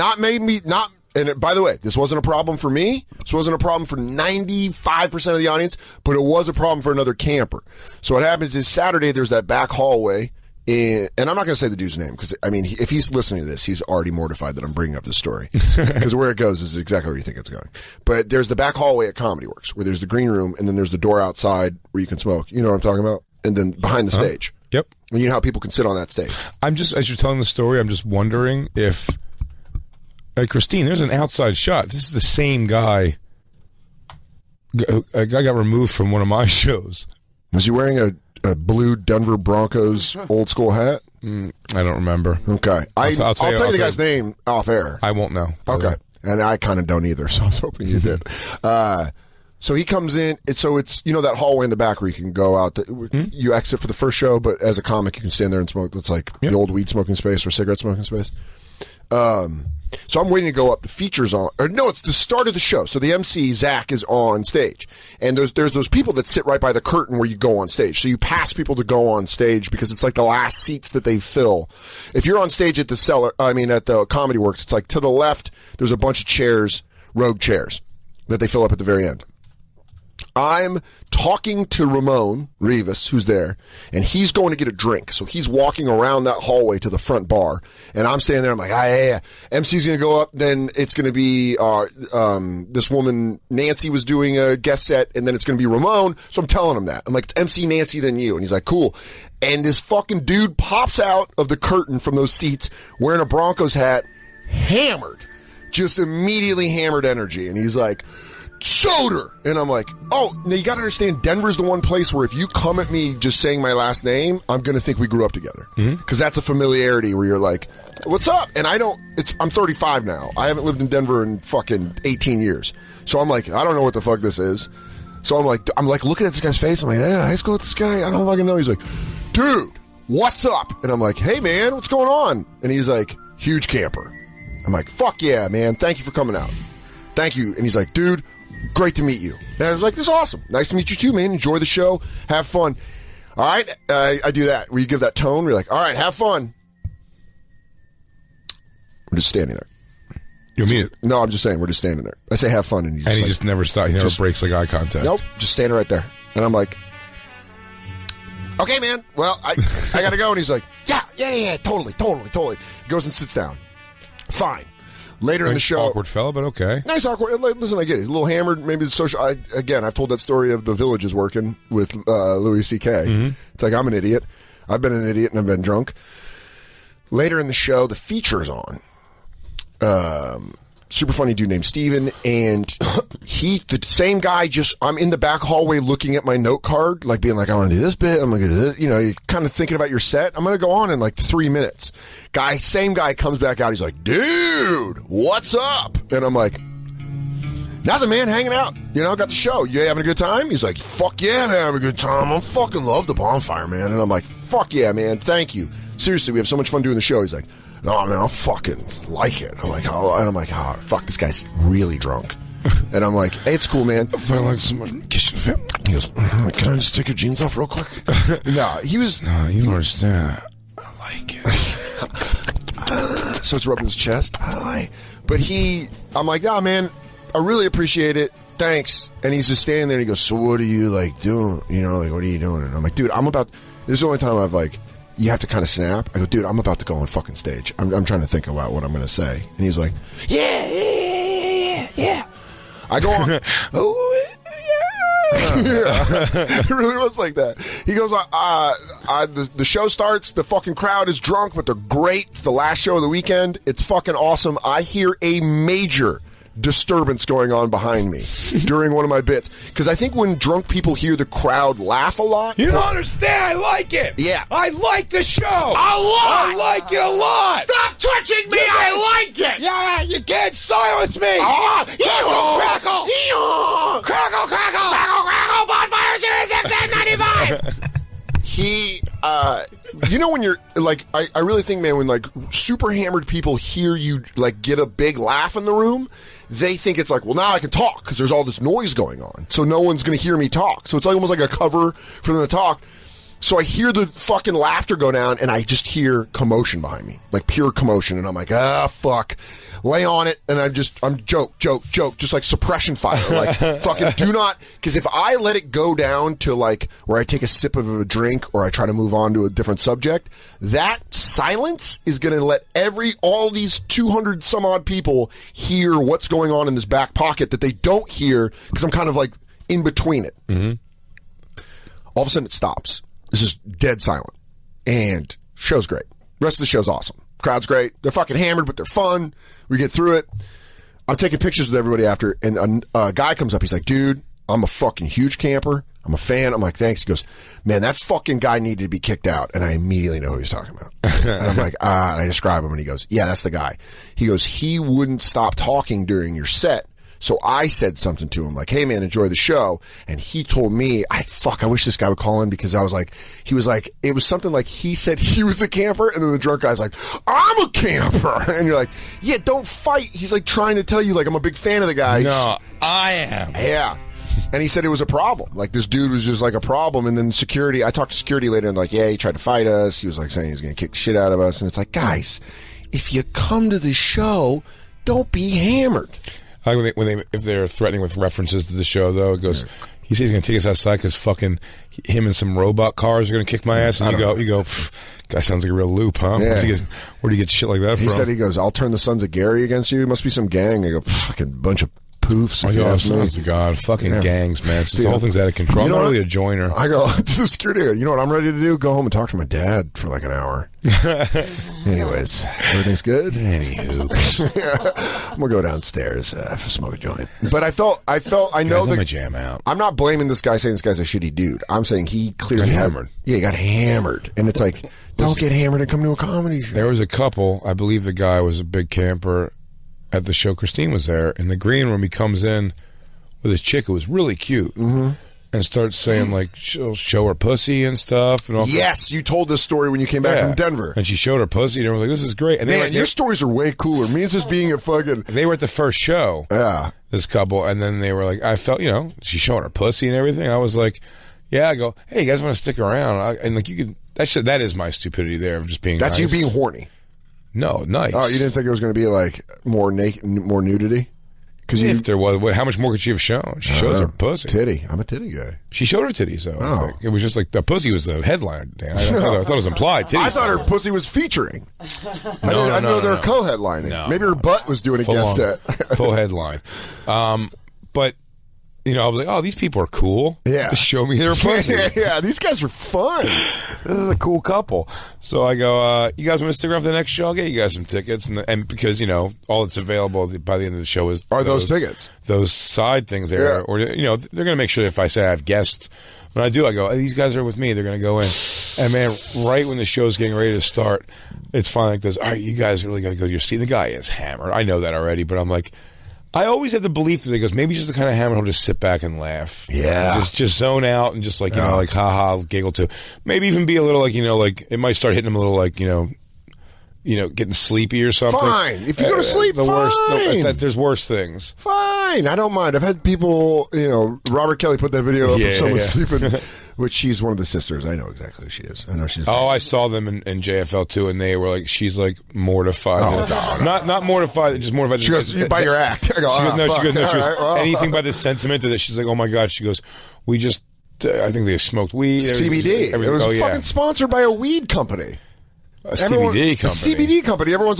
by the way, this wasn't a problem for me. This wasn't a problem for 95% of the audience, but it was a problem for another camper. So what happens is Saturday, there's that back hallway. And I'm not going to say the dude's name because, if he's listening to this, he's already mortified that I'm bringing up this story. Because where it goes is exactly where you think it's going. But there's the back hallway at Comedy Works where there's the green room and then there's the door outside where you can smoke. You know what I'm talking about? And then behind the stage. Yep. And you know how people can sit on that stage. As you're telling the story, I'm just wondering if, Christine, there's an outside shot. This is the same guy. A guy got removed from one of my shows. Was he wearing a blue Denver Broncos old school hat? I don't remember. Okay. I'll tell you the guy's name off air. I won't know. Okay. And I kind of don't either, so I was hoping you did. So he comes in, so it's, that hallway in the back where you can go out. You exit for the first show, but as a comic, you can stand there and smoke. It's like the old weed smoking space or cigarette smoking space. So I'm waiting to go up. The feature's on. Or no, it's the start of the show. So the MC, Zach, is on stage. And there's those people that sit right by the curtain where you go on stage. So you pass people to go on stage because it's like the last seats that they fill. If you're on stage at the Comedy Works, it's like to the left, there's a bunch of chairs, rogue chairs, that they fill up at the very end. I'm talking to Ramon Rivas, who's there, and he's going to get a drink. So he's walking around that hallway to the front bar, and I'm standing there. I'm like, yeah. MC's going to go up. Then it's going to be this woman, Nancy, was doing a guest set, and then it's going to be Ramon. So I'm telling him that. I'm like, it's MC Nancy, then you. And he's like, cool. And this fucking dude pops out of the curtain from those seats wearing a Broncos hat, hammered, just immediately hammered energy. And he's like, Soder! And I'm like, oh, now you gotta understand, Denver's the one place where if you come at me just saying my last name, I'm gonna think we grew up together. Because that's a familiarity where you're like, what's up? And I'm 35 now. I haven't lived in Denver in fucking 18 years. So I'm like, I don't know what the fuck this is. So I'm like looking at this guy's face. I'm like, yeah, high school with this guy? I don't fucking know. He's like, dude, what's up? And I'm like, hey man, what's going on? And he's like, huge camper. I'm like, fuck yeah, man. Thank you for coming out. Thank you. And he's like, dude, great to meet you. And I was like, this is awesome. Nice to meet you too, man. Enjoy the show. Have fun. All right. I do that. Where you give that tone. We're like, all right, have fun. We're just standing there. You mean it? No, I'm just saying we're just standing there. I say have fun. And he just never stops. He never breaks like eye contact. Nope. Just standing right there. And I'm like, okay, man. Well, I got to go. And he's like, yeah, totally. He goes and sits down. Fine. Later in the show, awkward fella, but okay. Nice awkward. Listen, I get it. He's a little hammered. Maybe the social. Again, I've told that story of the Villages working with Louis C.K. Mm-hmm. It's like, I'm an idiot. I've been an idiot and I've been drunk. Later in the show, the feature's on. Super funny dude named Steven, and the same guy, I'm in the back hallway looking at my note card, like being like, I want to do this bit, I'm going to do this, you're kind of thinking about your set. I'm going to go on in like 3 minutes. Same guy comes back out, he's like, dude, what's up? And I'm like, nothing, man, hanging out. Got the show. You having a good time? He's like, fuck yeah, man, having a good time. I fucking love the bonfire, man. And I'm like, fuck yeah, man, thank you. Seriously, we have so much fun doing the show. He's like, no, man, I fucking like it. I'm like, oh, fuck, this guy's really drunk. And I'm like, hey, it's cool, man. I like so much. He goes, can I just take your jeans off real quick? No, he was. No, you don't understand. I like it. So it's rubbing his chest. But I'm like, nah, man, I really appreciate it. Thanks. And he's just standing there and he goes, so what are you like doing? What are you doing? And I'm like, dude, this is the only time I've like, you have to kind of snap. I go, dude, I'm about to go on fucking stage. I'm trying to think about what I'm going to say. And he's like, yeah. I go on. Oh, yeah. It really was like that. He goes, the show starts. The fucking crowd is drunk, but they're great. It's the last show of the weekend. It's fucking awesome. I hear a major disturbance going on behind me during one of my bits, because I think when drunk people hear the crowd laugh a lot, you don't understand. I like it. Yeah, I like the show a lot. I like it a lot. Stop touching me. I like it. Yeah, you can't silence me. Crackle. Crackle. Crackle. Bonfire Series XM95. When you're like, I really think, man, when like super hammered people hear you like get a big laugh in the room, they think it's like, well, now I can talk because there's all this noise going on, so no one's going to hear me talk. So it's like almost like a cover for them to talk. So I hear the fucking laughter go down, and I just hear commotion behind me, like pure commotion, and I'm like, fuck. Lay on it, and I'm joke, just like suppression fire. Like, fucking do not, because if I let it go down to like where I take a sip of a drink or I try to move on to a different subject, that silence is going to let all these 200 some odd people hear what's going on in this back pocket that they don't hear because I'm kind of like in between it. Mm-hmm. All of a sudden it stops. This is dead silent, and show's great. Rest of the show's awesome. Crowd's great. They're fucking hammered, but they're fun. We get through it. I'm taking pictures with everybody after, and a guy comes up. He's like, dude, I'm a fucking huge camper. I'm a fan. I'm like, thanks. He goes, man, that fucking guy needed to be kicked out. And I immediately know who he's talking about. And I'm like, and I describe him, and he goes, yeah, that's the guy. He goes, he wouldn't stop talking during your set. So I said something to him like, hey man, enjoy the show. And he told me, I wish this guy would call in, because he was like, it was something like he said he was a camper, and then the drunk guy's like, I'm a camper. And you're like, yeah, don't fight. He's like trying to tell you like, I'm a big fan of the guy. No, I am. Yeah. And he said it was a problem. Like, this dude was just like a problem. And then security, I talked to security later, and like, yeah, he tried to fight us. He was like saying he was going to kick the shit out of us. And it's like, guys, if you come to the show, don't be hammered. If they're threatening with references to the show, though, it goes, he says he's going to take us outside because fucking him and some robot cars are going to kick my ass. And you go, guy sounds like a real loop, huh? Yeah. Where do you get shit like that from? He said, he goes, I'll turn the Sons of Gary against you. It must be some gang. I go, fucking bunch of poofs. Sons of God. Fucking gangs, man. The whole thing's out of control. I'm not really a joiner. I go to the security, you know what I'm ready to do? Go home and talk to my dad for like an hour. Anyways, everything's good? Anywho. I'm going to go downstairs smoke a joint. But I know that I'm a jam out. I'm not blaming this guy saying this guy's a shitty dude. I'm saying he clearly got hammered. Yeah, he got hammered. And it's like, don't get hammered and come to a comedy show. There was a couple, I believe the guy was a big camper at the show. Christine was there. In the green room, he comes in with his chick who was really cute. Mm-hmm. And starts saying, like, she'll show her pussy and stuff. And all. Yes, you told this story when you came back from Denver. And she showed her pussy, and everyone was like, this is great. And man, your stories are way cooler. Me, it's just being a fucking... They were at the first show, this couple, and then they were like, I felt, she showed her pussy and everything. I was like, yeah, I go, hey, you guys want to stick around? And, like, you could... That is my stupidity there of just being That's nice. you being horny. No, nice. Oh, you didn't think it was going to be, like, more nudity? Because if there was, how much more could she have shown? She shows her pussy. Titty. I'm a titty guy. She showed her titties, though. Oh. I think. It was just like the pussy was the headliner. Dan. I thought it was implied. Titties. I thought her pussy was featuring. I didn't know they were co-headlining. No, Maybe her butt was doing a guest set. Full headline. But, you know, I was like, oh, these people are cool. Yeah. To show me their pussy. Yeah, these guys are fun. This is a cool couple. So I go, you guys want to stick around for the next show? I'll get you guys some tickets. And because, you know, all that's available by the end of the show is... Are those tickets? Those side things there. Yeah. Or, you know, they're going to make sure if I say I have guests... When I do, I go, hey, these guys are with me. They're going to go in. And, man, right when the show's getting ready to start, it's finally like this, all right, you guys are really going to go to your seat. The guy is hammered. I know that already, but I'm like... I always have the belief that he goes, maybe just the kind of hammer who'll just sit back and laugh. Yeah. Just zone out and just like, you know, like ha-ha, giggle too. Maybe even be a little like, you know, like it might start hitting him a little like, you know, getting sleepy or something. Fine. If you go to sleep, fine. There's worse things. Fine. I don't mind. I've had people, you know, Robert Kelly put that video up of someone sleeping, which she's one of the sisters. I know exactly who she is. I know she's. Oh, I saw them in JFL too, and they were like, she's like mortified. Oh, no. Not mortified, just mortified. She goes, by your act. I go, she goes, right, well. anything by the sentiment that she's like, oh my God. She goes, we just, I think they smoked weed. CBD. It was fucking sponsored by a weed company. A CBD company. CBD company. Everyone's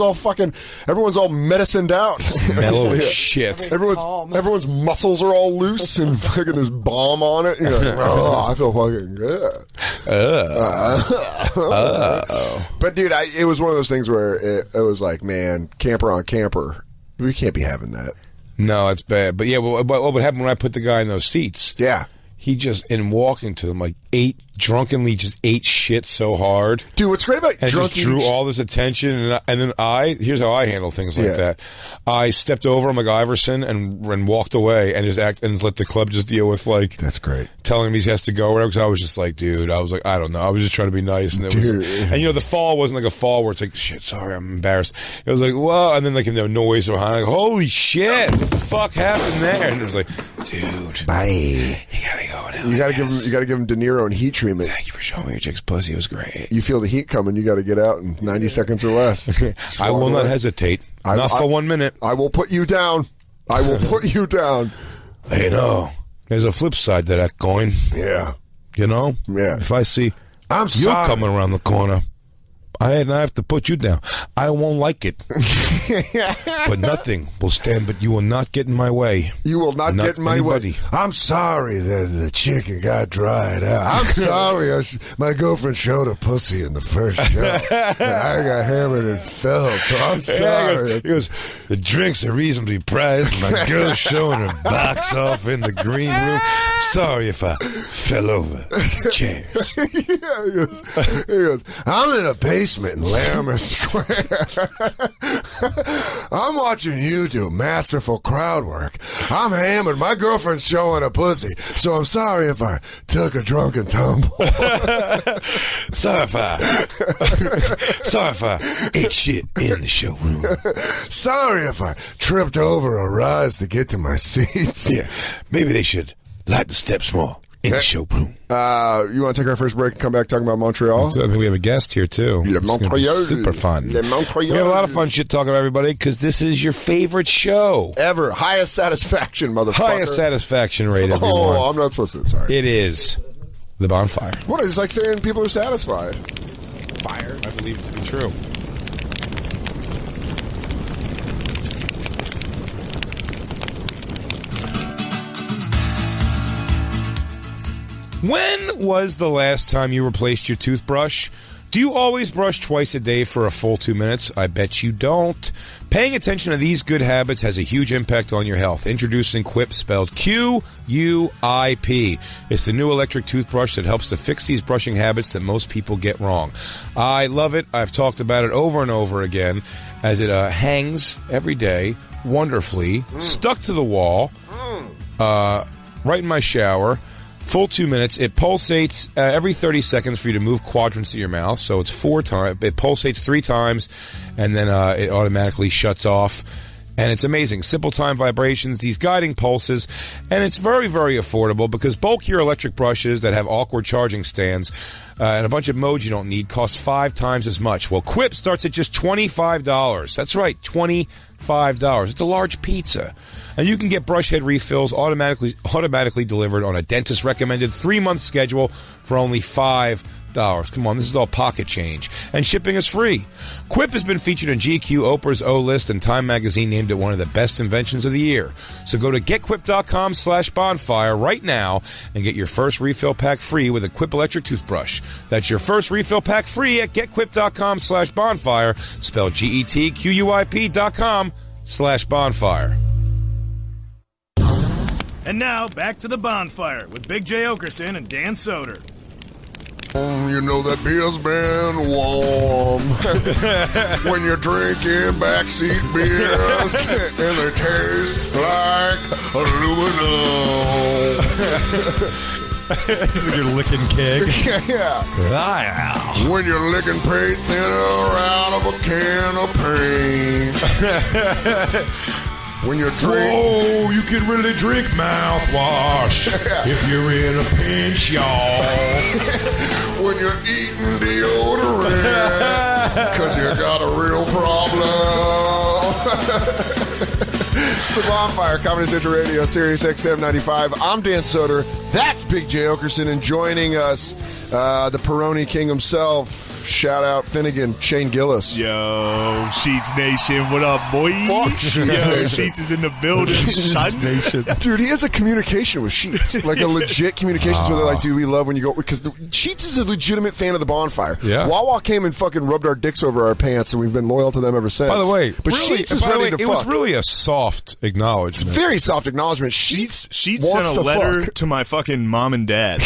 all medicined out. Mellow as shit. Everyone's muscles are all loose and fucking there's balm on it. You're like, oh, I feel fucking good. But dude, it was one of those things where it was like, man, camper on camper. We can't be having that. No, it's bad. But yeah, what would happen when I put the guy in those seats? Yeah. He just, in walking to them, like drunkenly ate shit so hard. Dude, what's great about and drunk just drew all this attention. And then here's how I handle things like that. I stepped over him like Iverson and walked away and just let the club just deal with like. That's great. Telling him he has to go or whatever. Because I was just like, dude, I was like, I don't know. I was just trying to be nice. And and you know, the fall wasn't like a fall where it's like, shit, sorry, I'm embarrassed. It was like, whoa. And then like, noise behind. Like, holy shit, what the fuck happened there? And it was like, dude, bye. You gotta go now. You gotta give him De Niro and heat treatment. Thank you for showing me your chick's pussy. It was great. You feel the heat coming, you got to get out in 90 seconds or less. I will not hesitate. Not for 1 minute. I will put you down. I will put you down. You know, there's a flip side to that coin. Yeah. You know? Yeah. If I see you coming around the corner, I have to put you down. I won't like it. But nothing will stand, but you will not get in my way. You will not get in my way. I'm sorry that the chicken got dried out. I'm sorry my girlfriend showed a pussy in the first show. And I got hammered and fell, so I'm sorry. He goes, the drinks are reasonably priced. My girl's showing her box off in the green room. Sorry if I fell over. Cheers. He goes, I'm in a basement in Larimer Square. I'm watching you do masterful crowd work. I'm hammered. My girlfriend's showing a pussy, so I'm sorry if I took a drunken tumble. Sorry if I ate shit in the showroom. Sorry if I tripped over a rise to get to my seats. Yeah, maybe they should light the steps more in the showroom. You want to take our first break and come back talking about Montreal? I think we have a guest here, too. Montreal. Super fun. Montreal. We have a lot of fun shit talking about everybody because this is your favorite show. Ever. Highest satisfaction, motherfucker. Highest satisfaction rate, everyone. Oh, I'm not supposed to. Sorry. It is the bonfire. What? It's like saying people are satisfied. Fire. I believe it to be true. When was the last time you replaced your toothbrush? Do you always brush twice a day for a full 2 minutes? I bet you don't. Paying attention to these good habits has a huge impact on your health. Introducing Quip, spelled Q-U-I-P. It's the new electric toothbrush that helps to fix these brushing habits that most people get wrong. I love it. I've talked about it over and over again as it hangs every day wonderfully, stuck to the wall, right in my shower. Full 2 minutes. It pulsates every 30 seconds for you to move quadrants of your mouth. So it's 4 times. It pulsates 3 times, and then it automatically shuts off. And it's amazing. Simple time vibrations, these guiding pulses, and it's very, very affordable because bulkier electric brushes that have awkward charging stands and a bunch of modes you don't need cost 5 times as much. Well, Quip starts at just $25. That's right, $25. It's a large pizza. And you can get brush head refills automatically delivered on a dentist-recommended 3-month schedule for only $5. Come on, this is all pocket change. And shipping is free. Quip has been featured in GQ, Oprah's O List, and Time Magazine named it one of the best inventions of the year. So go to getquip.com/bonfire right now and get your first refill pack free with a Quip electric toothbrush. That's your first refill pack free at getquip.com/bonfire, spelled GETQUIP.com/bonfire. And now, back to the bonfire with Big J. Okerson and Dan Soder. You know that beer's been warm when you're drinking backseat beers and they taste like aluminum. You're licking keg. Yeah. When you're licking paint thinner out of a can of paint. When you're drinking, oh, you can really drink mouthwash if you're in a pinch, y'all. When you're eating deodorant, because you got a real problem. It's the Bonfire, Comedy Central Radio, Sirius XM 95. I'm Dan Soder. That's Big J. Okerson, and joining us, the Peroni King himself. Shout out Finnegan, Shane Gillis. Yo, Sheets Nation, what up, boy? Fuck Sheets Nation. Sheets is in the building. Sheets Nation. Dude, he has a communication with Sheets. Like a legit communication where they're like, dude, we love when you go. Because Sheets is a legitimate fan of the Bonfire. Yeah. Wawa came and fucking rubbed our dicks over our pants, and we've been loyal to them ever since. By the way, but really, Sheets is ready to it fuck. was really a soft acknowledgement. Very soft acknowledgement. Sheets Sheets wants sent a to letter fuck. to my fucking mom and dad.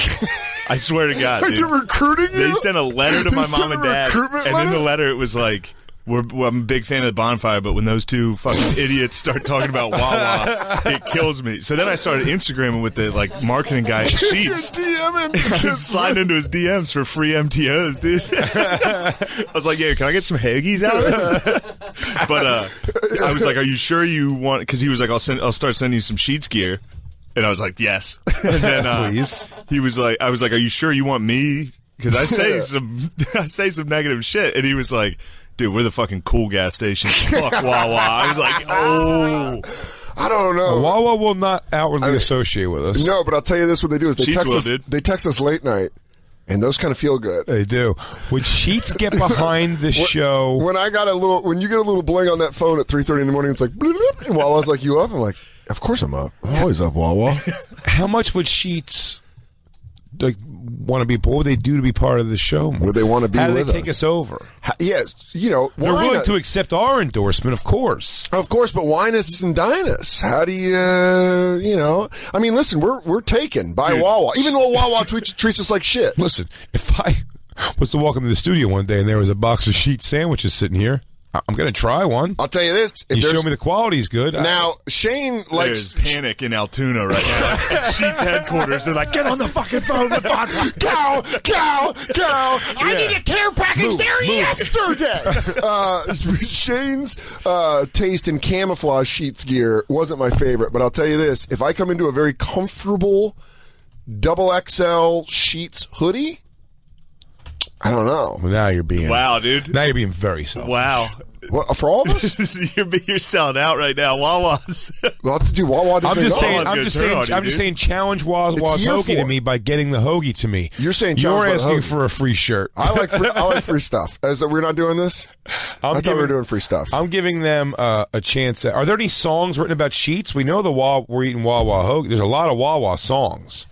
I swear to God, Are dude. they recruiting you? They sent a letter to They my sent mom a and dad, recruitment and in the letter? letter it was like, I'm a big fan of the Bonfire, but when those two fucking idiots start talking about Wawa, it kills me. So then I started Instagramming with the like marketing guy at Sheets. DMing. Sliding into his DMs for free MTOs, dude. I was like, yeah, can I get some Hagies out of this? But I was like, are you sure you want, because he was like, I'll start sending you some Sheets gear. And I was like, yes. And then Please. he was like, I was like, are you sure you want me? Because I say some negative shit. And he was like, dude, we're the fucking cool gas station. Fuck Wawa. I was like, oh. I don't know. Wawa will not outwardly associate with us. No, but I'll tell you this: what they do is they Sheets text will, us. dude. They text us late night, and those kind of feel good. They do. Would Sheets get behind the show? When you get a little bling on that phone at 3:30 in the morning, it's like, bloop, bloop, and Wawa's like, "You up?" I'm like, "Of course I'm up. I'm always up, Wawa." How much would Sheets want to be? What would they do to be part of the show? Would they want to be How do with they take us over? Yes, you know, They're why willing not? to accept our endorsement, of course. Of course, but wine us and dine us. How do you, I mean, listen, we're taken by Wawa, even though Wawa treats us like shit. Listen, if I was to walk into the studio one day and there was a box of Sheet sandwiches sitting here, I'm going to try one. I'll tell you this: if You there's show me the quality's good. now, Shane likes. There's panic in Altoona right now. At Sheets headquarters, they're like, get on the fucking phone with Bonfire. Cow! I need a care package there yesterday. Shane's taste in camouflage Sheets gear wasn't my favorite, but I'll tell you this: if I come into a very comfortable XXL Sheets hoodie, I don't know. Well, now you're being Dude. Now you're being very selfish. Wow. What, for all of us? You're selling out right now. Wawa's. Well, to do Wawa. I'm just saying. Wawa's gonna turn on you, dude. Challenge Wawa's year hoagie to 4. me by getting the hoagie to me. You're saying you're challenge by the asking hoagie. for a free shirt. I like free stuff. We're not doing this. I thought we were doing free stuff. I'm giving them a chance. Are there any songs written about Sheets? We know we're eating Wawa hoagie. There's a lot of Wawa songs.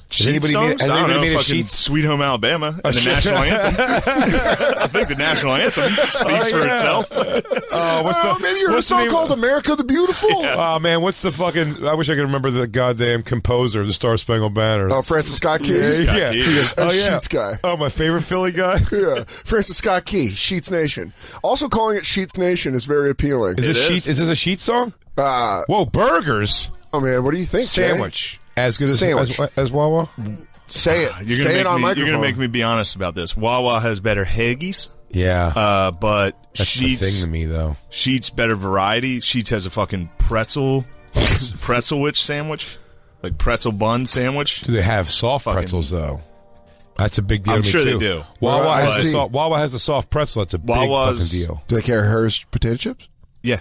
Has anybody made a fucking Sheets? Sweet Home Alabama and the national anthem? I think the national anthem speaks for itself. Maybe you heard a song called "America the Beautiful." Oh man, what's the fucking? I wish I could remember the goddamn composer of the Star Spangled Banner. Oh, Francis Scott Key. Yeah. Key. And Sheets guy. Oh, my favorite Philly guy. Yeah, Francis Scott Key, Sheets Nation. Also calling it Sheets Nation is very appealing. Is this a Sheets song? Whoa, burgers. Oh man, what do you think? Jay? Sandwich. As good as Sandwich. as Wawa? Say it. You're Say it on You're microphone. going to make me be honest about this. Wawa has better Hagies, Yeah. but That's Sheets, the thing to me, though. Sheets better variety. Sheets has a fucking pretzelwich sandwich, like pretzel bun sandwich. Do they have soft pretzels, though? That's a big deal I'm to me, sure too. they do. Wawa has, Iced the tea. Wawa has the soft pretzel. That's a big Wawa's- fucking deal. Do they carry hers potato chips? Yeah.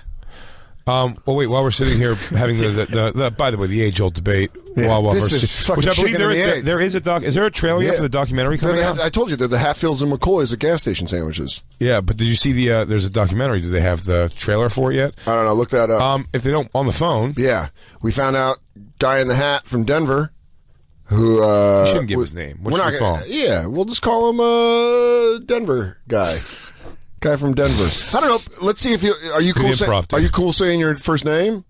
Well, wait. While we're sitting here having the by the way, the age-old debate, Yeah, Wawa this versus, is fucking which I believe chicken and the egg. there is a doc. Is there a trailer yet Yeah. for the documentary coming out? I told you they're the Hatfields and McCoys at gas station sandwiches. Yeah, but did you see the? There's a documentary. Do they have the trailer for it yet? I don't know. Look that up. If they don't on the phone, Yeah, we found out guy in the hat from Denver. Who you shouldn't give his name. What we're should not we call gonna, him? Yeah, we'll just call him Denver guy. Guy from Denver. I don't know. Let's see if you are you Good cool. improv, Are dude. you cool saying your first name?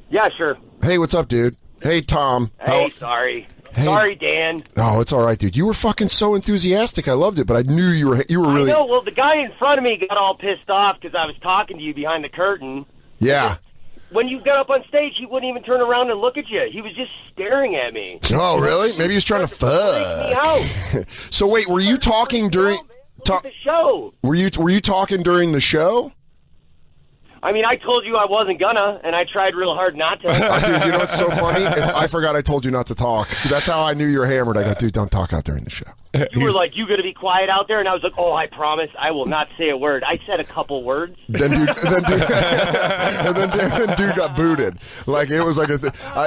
Yeah, sure. Hey, what's up, dude? Hey, Tom. Hey, sorry. Sorry, Dan. Oh, it's all right, dude. You were fucking so enthusiastic. I loved it, but I knew you were really. I know. Well, the guy in front of me got all pissed off because I was talking to you behind the curtain. Yeah. When you got up on stage, he wouldn't even turn around and look at you. He was just staring at me. Oh, really? Maybe he was trying to Freaked me fuck. out. So wait, were you talking during? Look at the show. Were you talking during the show? I mean, I told you I wasn't gonna, and I tried real hard not to. Dude, you know what's so funny is I forgot I told you not to talk. That's how I knew you were hammered. I go, dude, don't talk out during the show. You were like, "You gonna be quiet out there?" And I was like, "Oh, I promise, I will not say a word." I said a couple words. Then dude got booted. Like it was like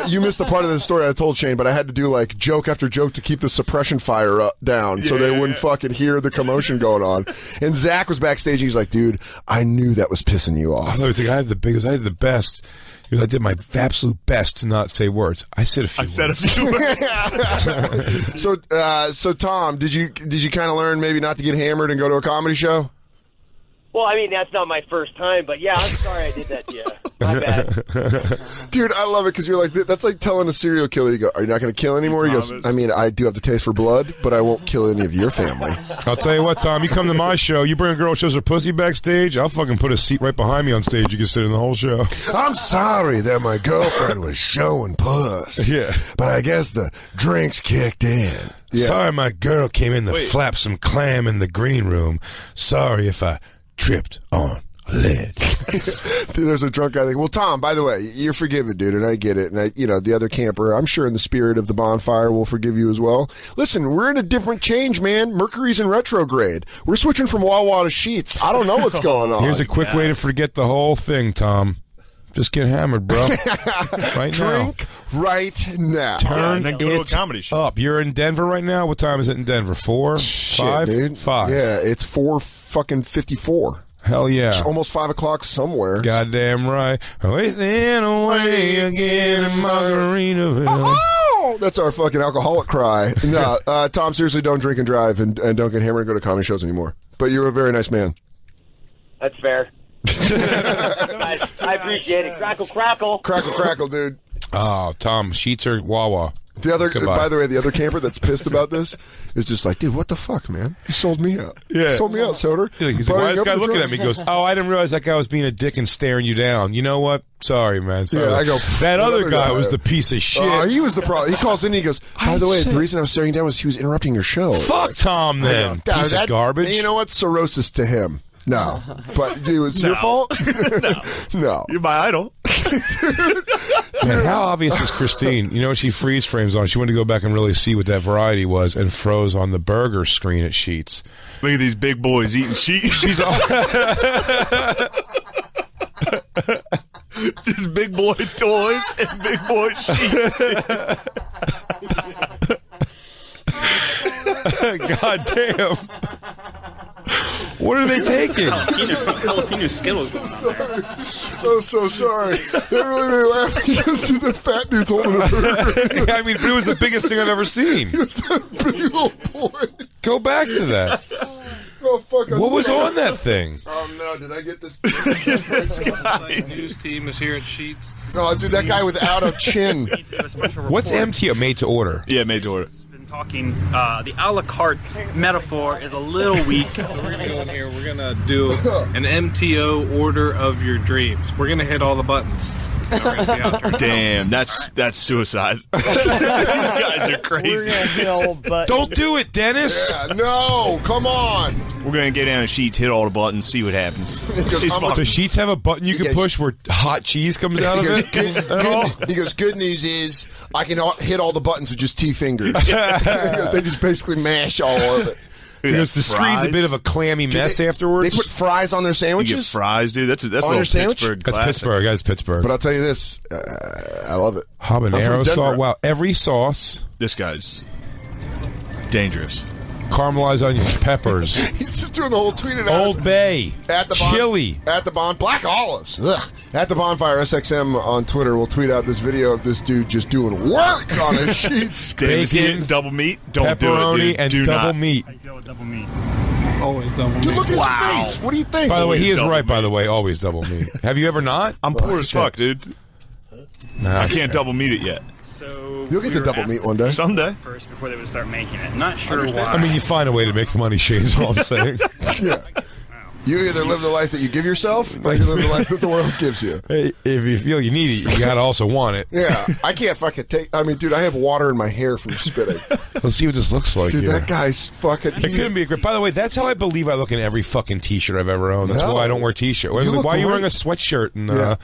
you missed the part of the story I told Shane, but I had to do like joke after joke to keep the suppression fire down so they wouldn't fucking hear the commotion going on. And Zach was backstage. He's like, dude, I knew that was pissing you off. I was like, I had the biggest, I had the best. He goes, I did my absolute best to not say words. I said a few words. So Tom, did you kind of learn maybe not to get hammered and go to a comedy show? Well, I mean, that's not my first time, but yeah, I'm sorry I did that to you. My bad. Dude, I love it because you're like, that's like telling a serial killer, you go, are you not going to kill anymore? He goes, I mean, I do have the taste for blood, but I won't kill any of your family. I'll tell you what, Tom, you come to my show, you bring a girl who shows her pussy backstage, I'll fucking put a seat right behind me on stage. You can sit in the whole show. I'm sorry that my girlfriend was showing puss. Yeah. But I guess the drinks kicked in. Yeah. Sorry my girl came in to flap some clam in the green room. Sorry if I tripped on a ledge. Dude, there's a drunk guy like, well, Tom, by the way, you're forgiven, dude, and I get it. And the other camper, I'm sure in the spirit of the bonfire will forgive you as well. Listen, we're in a different change, man. Mercury's in retrograde. We're switching from Wawa to Sheets. I don't know what's going on. Here's a quick way to forget the whole thing, Tom. Just get hammered, bro. Right Drink right now. Turn and then go to a it comedy show. up. You're in Denver right now? What time is it in Denver? 4? Shit, 5? dude. 5. Yeah, it's 4:54. Hell yeah. It's almost 5 o'clock somewhere. Goddamn right. Wasting away again in Margaritaville. Oh, that's our fucking alcoholic cry. No, Tom, seriously, don't drink and drive and don't get hammered and go to comedy shows anymore. But you're a very nice man. That's fair. I appreciate it. Crackle, crackle. Crackle, crackle, dude. Oh, Tom, Sheets or Wawa? The other, Goodbye. by the way, the other camper that's pissed about this is just like, dude, what the fuck, man? You sold me out. Yeah. Sold me out, Soder. He's like, why is this guy looking at me? He goes, oh, I didn't realize that guy was being a dick and staring you down. You know what? Sorry, man. Sorry. Yeah, I go, that other guy was the piece of shit. He was the problem. He calls in and he goes, by the way, the reason I was staring down was he was interrupting your show. Fuck Tom, then. Piece of garbage. You know what? Cirrhosis to him. No. But dude, it's your fault? No. You're my idol. Man, how obvious is Christine? You know, she freeze frames on. She wanted to go back and really see what that variety was and froze on the burger screen at Sheets. Look at these big boys eating sheets. She's all. Just big boy toys and big boy sheets. God damn. What are they taking? Jalapeno Skittles. Oh, so sorry. That really made me laugh because the fat dude's holding a burger. I mean, but it was the biggest thing I've ever seen. It's that big old boy. Go back to that. Oh, fuck. What was on that thing? Oh, no. Did I get this? This guy. News team is here at Sheets. Oh, dude, that guy without a chin. What's MTO made to order? Yeah, made to order. Been talking. The a la carte metaphor is a little weak. So we're gonna go in here. We're gonna do an MTO order of your dreams. We're gonna hit all the buttons. Damn, that's suicide. These guys are crazy. Don't do it, Dennis. Yeah, no, come on. We're gonna get down the sheets, hit all the buttons, see what happens. How much- The sheets have a button you can push where hot cheese comes out of it. He goes, good news is I can hit all the buttons with just T fingers. He goes, they just basically mash all of it. Because the screen's a Fries? bit of a clammy mess afterwards. They put fries on their You sandwiches. get fries, dude. That's On a your little sandwich? Pittsburgh That's classic. Pittsburgh. That's Pittsburgh. But I'll tell you this, I love it. Habanero I'm from sauce. Denver. Wow, every sauce, This guy's dangerous. caramelized onions, peppers, He's just doing the whole tweet it out. Old Bay, At the chili. At the black olives. Ugh. At the Bonfire SXM on Twitter, we'll tweet out this video of this dude just doing work on his sheets. Damn, is he Bacon, eating double meat? Don't do it, pepperoni, dude. and Do double not. meat. I deal with double meat. Always double Dude, meat. look at his face. What do you think? By the way, he is double right. By meat. the way, always double meat. Have you ever not? I'm poor as fuck, dude. Nah. I can't double meat it yet. So You'll get we the were double at meat one day. Someday. first before they would start making it. Not sure why. I mean, you find a way to make the money, Shane, is all I'm saying. Yeah. You either live the life that you give yourself, or you live the life that the world gives you. Hey, if you feel you need it, you gotta also want it. Yeah, I can't fucking take. I mean, dude, I have water in my hair from spitting. Let's see what this looks like Dude, here. that guy's fucking. It couldn't be a great. By the way, that's how I believe I look in every fucking T-shirt I've ever owned. That's No. why I don't wear T-shirt. You look Why are you wearing a great. sweatshirt Yeah.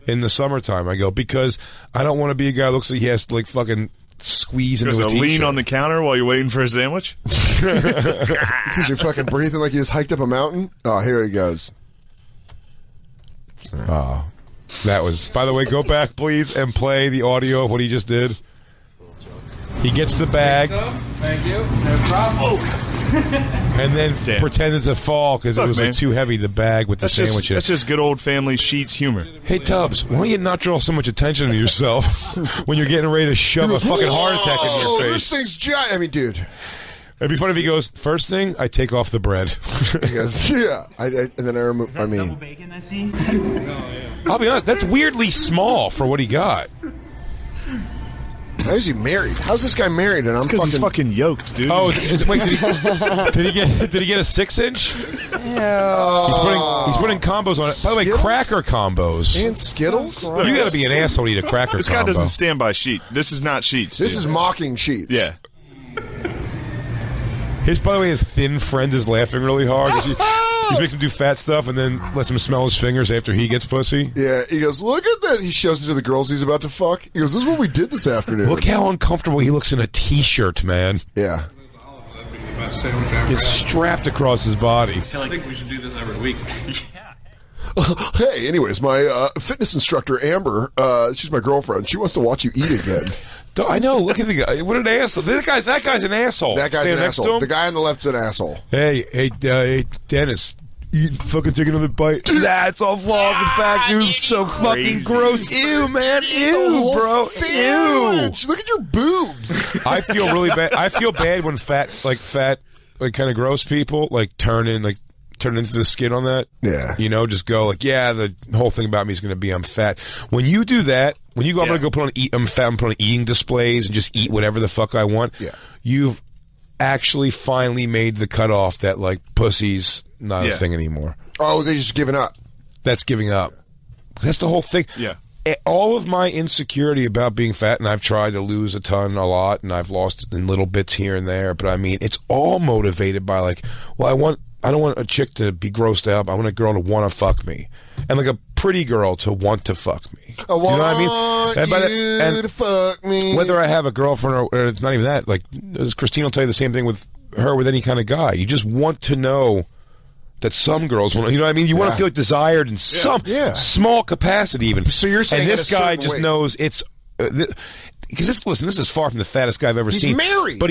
in the summertime? I go, because I don't want to be a guy who looks like he has to like fucking squeeze into There's a a T-shirt. lean on the counter while you're waiting for a sandwich. Because you're fucking breathing like you just hiked up a mountain. Oh, here he goes. Oh, that was. By the way, go back please and play the audio of what he just did. He gets the bag Thank you. No problem. and then Damn. pretended to fall because it Look, was man. like too heavy. The bag with the That's just, sandwiches. that's just good old family sheets humor. Hey Tubbs, why don't you not draw so much attention to yourself when you're getting ready to shove a fucking heart attack in your Whoa, face? This thing's giant. I mean, dude. It'd be funny if he goes, first thing, I take off the bread. He goes, yeah. And then I remove. I Double mean, bacon I see. I'll be honest, that's weirdly small for what he got. how is he married? How's this guy married? And I'm Because fucking. he's fucking yoked, dude. Oh, wait, did he get a 6-inch? He's putting combos on it. By the way, Skittles? cracker combos. And Skittles? You got to be an asshole to eat a cracker this guy combo. doesn't stand by sheet. This is not sheets. This dude. is mocking sheets. Yeah. By the way, his thin friend is laughing really hard. He makes him do fat stuff and then lets him smell his fingers after he gets pussy. Yeah, he goes, look at that. He shows it to the girls he's about to fuck. He goes, this is what we did this afternoon. Look how uncomfortable he looks in a T-shirt, man. Yeah. It's strapped across his body. I think we should do this every week. Hey, anyways, my fitness instructor, Amber, she's my girlfriend. She wants to watch you eat again. I know. Look at the guy. What an asshole. That guy's an asshole. That guy's Stand an next to asshole. him. The guy on the left's an asshole. Hey, Dennis. Fucking take another bite. That's all fall off the back, dude. So fucking Crazy. gross. Ew, man. The Ew, whole bro. Ew. sandwich. Look at your boobs. I feel really bad. I feel bad when fat, kind of gross people, turn into the skin on that. Yeah. You know, just go yeah, the whole thing about me is going to be I'm fat. When you do that, when you go, I'm going to go I'm fat, I'm put on eating displays and just eat whatever the fuck I want. Yeah. You've actually finally made the cutoff that pussy's not a thing anymore. Oh, they just given up. That's giving up. That's the whole thing. Yeah. All of my insecurity about being fat, and I've tried to lose a lot, and I've lost in little bits here and there, but I mean, it's all motivated by I don't want a chick to be grossed out. I want a girl to want to fuck me, and a pretty girl to want to fuck me. I want you know what I mean? And by that- you and to fuck me. whether I have a girlfriend or it's not even that. As Christine will tell you the same thing with her with any kind of guy. You just want to know that some girls want. You know what I mean? You want to feel desired in some small capacity, even. So you're saying and at this a guy certain just weight. knows it's. Because this is far from the fattest guy I've ever seen. He's married. But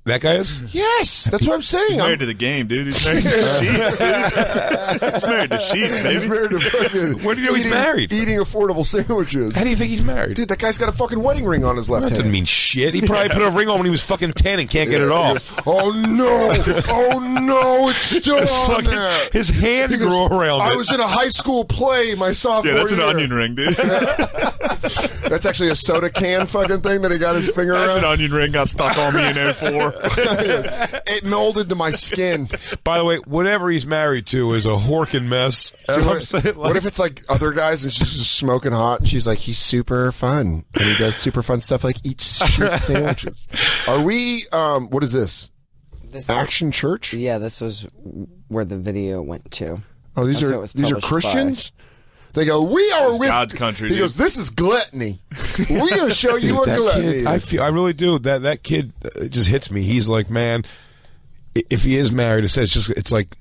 that guy is? Yes, that's what I'm saying. He's married to the game, dude. He's married to sheets, dude. He's married to sheets, baby. He's married to fucking. When do you know he's married? Eating affordable sandwiches. How do you think he's married? Dude, that guy's got a fucking wedding ring on his left That hand. doesn't mean shit. He probably put a ring on when he was fucking 10 and can't get it off. Oh no! Oh no! It's still His on fucking- there. his hand He goes, grew around I it. was in a high school play my sophomore Yeah, that's an year. onion ring, dude. That's actually a soda can fucking looking thing that he got his finger That's around? an onion ring got stuck on me in 04. It molded to my skin. By the way, whatever he's married to is a horkin' mess. What if it's like other guys and she's just smoking hot and she's like, he's super fun and he does super fun stuff like eat shit sandwiches. Are we? What is this? Action Church? Yeah, this was where the video went to. Oh, these are Christians. They go, we are with God's country. He goes, this is gluttony. We're going to show you what gluttony is. I really do. That kid just hits me. He's like, man, if he is married, it's like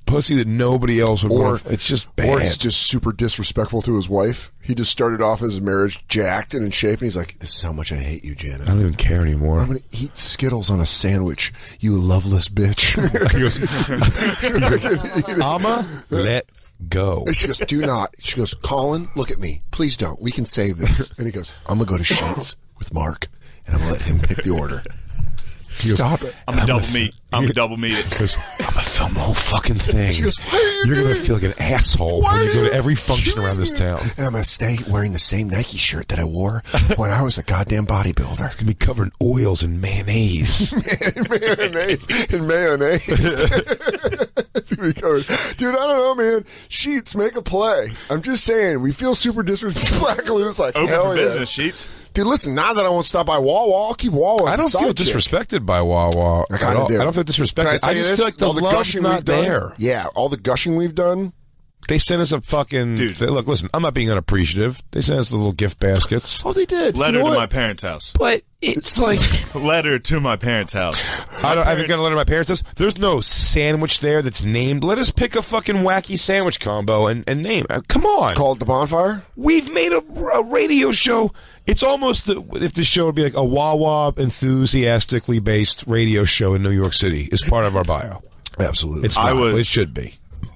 pussy that nobody else would want. It's just bad. Or he's just super disrespectful to his wife. He just started off his marriage jacked and in shape, and he's like, this is how much I hate you, Janet. I don't even care anymore. I'm going to eat Skittles on a sandwich, you loveless bitch. He goes, I'ma let go. And she goes, do not. She goes, Colin, look at me. Please don't. We can save this. And he goes, I'm going to go to Sheetz with Mark, and I'm going to let him pick the order. Stop it. I'm a double meat. I'm a double meat. Because I'm going to film the whole fucking thing. She goes, You're going to feel like an asshole when you go to every function around this town. And I'm going to stay wearing the same Nike shirt that I wore when I was a goddamn bodybuilder. It's going to be covered in oils and mayonnaise. mayonnaise. It's gonna be covered. Dude, I don't know, man. Sheets, make a play. I'm just saying, we feel super disrespectful. Black Lou's like, Open hell for yeah. business, Sheets. Dude, listen, now that I won't stop by Wawa, I'll keep Wawa. I don't feel disrespected by Wawa at all. I don't feel disrespected. I just feel like the love's not there. Yeah, all the gushing we've done. They sent us a fucking... Dude. Look, listen, I'm not being unappreciative. They sent us the little gift baskets. Oh, they did. Letter You know to what? my parents' house. But it's like... Letter to my parents' house. I haven't got a letter to my parents' house. There's no sandwich there that's named. Let us pick a fucking wacky sandwich combo and name. Come on. Called the Bonfire? We've made a radio show. It's almost if the show would be like a Wawa enthusiastically based radio show in New York City is part of our bio. Absolutely. It's not. It should be.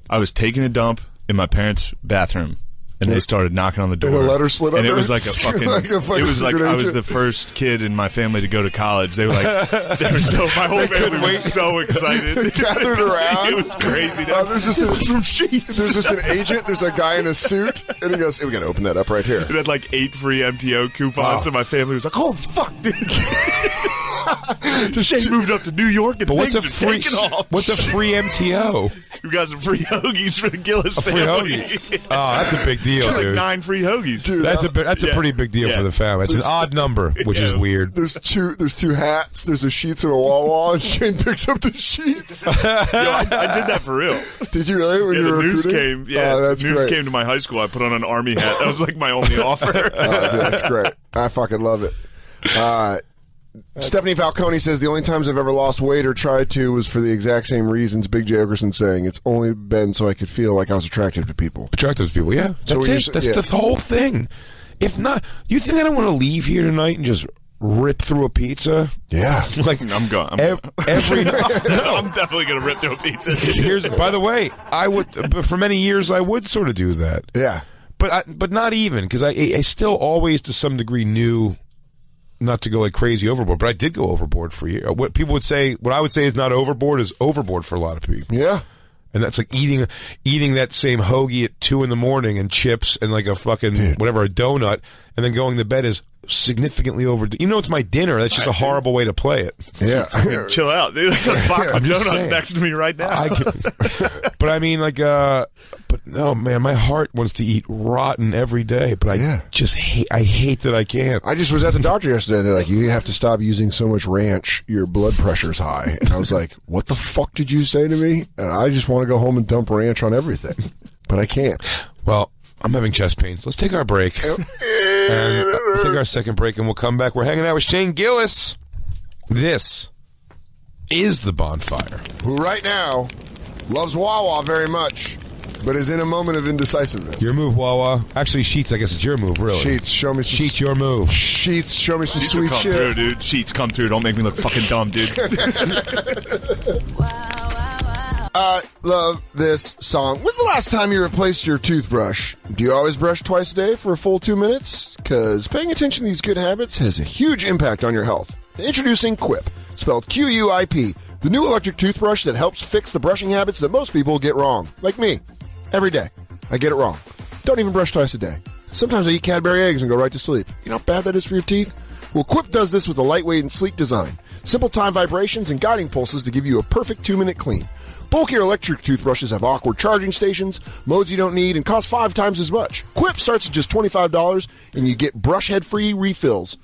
I was taking a dump in my parents' bathroom, and they started knocking on the door. And a letter slid and under it was it? like a fucking. Like a fucking it was like secret I was agent? the first kid in my family to go to college. They were like, my whole family was so excited. They gathered around. It was crazy. There's just from Sheets. There's just an agent. There's a guy in a suit, and he goes, hey, we got to open that up right here. It had like 8 free MTO coupons, and my family was like, "Holy fuck, dude!" Shane moved up to New York, and But things are taking off. What's a free MTO? We got some free hoagies for the Gillis Free family. hoagie. Oh, that's a big deal, Like dude. 9 free hoagies. Dude, That's a pretty big deal for the family. It's an odd number, which is weird. There's two hats. There's a Sheets and a Wawa, and Shane picks up the sheets. Yo, I did that for real. Did you really? When Yeah, you were the news recruiting? came. Yeah, Oh, that's the news great. came to my high school. I put on an army hat. That was like my only offer. Oh, dude, that's great. I fucking love it. Stephanie Falcone says the only times I've ever lost weight or tried to was for the exact same reasons Big J. Okerson saying. It's only been so I could feel like I was attractive to people. Attractive to people, yeah. So That's when it. you're- That's yeah. the whole thing. If not, you think I don't want to leave here tonight and just rip through a pizza? Yeah. Like I'm going. every. I'm definitely gonna rip through a pizza. Here's, by the way, I would. But for many years, I would sort of do that. Yeah. But not even because I still always to some degree knew not to go like crazy overboard. But I did go overboard for years. What people would say, what I would say is not overboard is overboard for a lot of people. Yeah. And that's like eating that same hoagie at 2 a.m. and chips and like a fucking whatever, a donut, and then going to bed is significantly over. You know, it's my dinner. That's just a horrible way to play it. Yeah. Chill out, dude. I got a box of I'm just donuts saying. next to me right now. But I mean, like, but no, man, my heart wants to eat rotten every day. But I just hate that I can't. I just was at the doctor yesterday. They're like, you have to stop using so much ranch. Your blood pressure's high. And I was like, what the fuck did you say to me? And I just want to go home and dump ranch on everything. But I can't. Well, I'm having chest pains. Let's take our break. And we'll take our second break and we'll come back. We're hanging out with Shane Gillis. This is the Bonfire. Who right now loves Wawa very much, but is in a moment of indecisiveness. Your move, Wawa. Actually, Sheets, I guess it's your move, really. Sheets, show me some... Sheets, your move. Sheets, show me some Sheets will sweet come shit. through, dude. Sheets come through. Don't make me look fucking dumb, dude. I love this song. When's the last time you replaced your toothbrush? Do you always brush twice a day for a full 2 minutes? Because paying attention to these good habits has a huge impact on your health. Introducing Quip, spelled Q-U-I-P, the new electric toothbrush that helps fix the brushing habits that most people get wrong. Like me. Every day. I get it wrong. Don't even brush twice a day. Sometimes I eat Cadbury eggs and go right to sleep. You know how bad that is for your teeth? Well, Quip does this with a lightweight and sleek design. Simple time vibrations and guiding pulses to give you a perfect 2-minute clean. Bulkier electric toothbrushes have awkward charging stations, modes you don't need, and cost 5 times as much. Quip starts at just $25, and you get brush head-free refills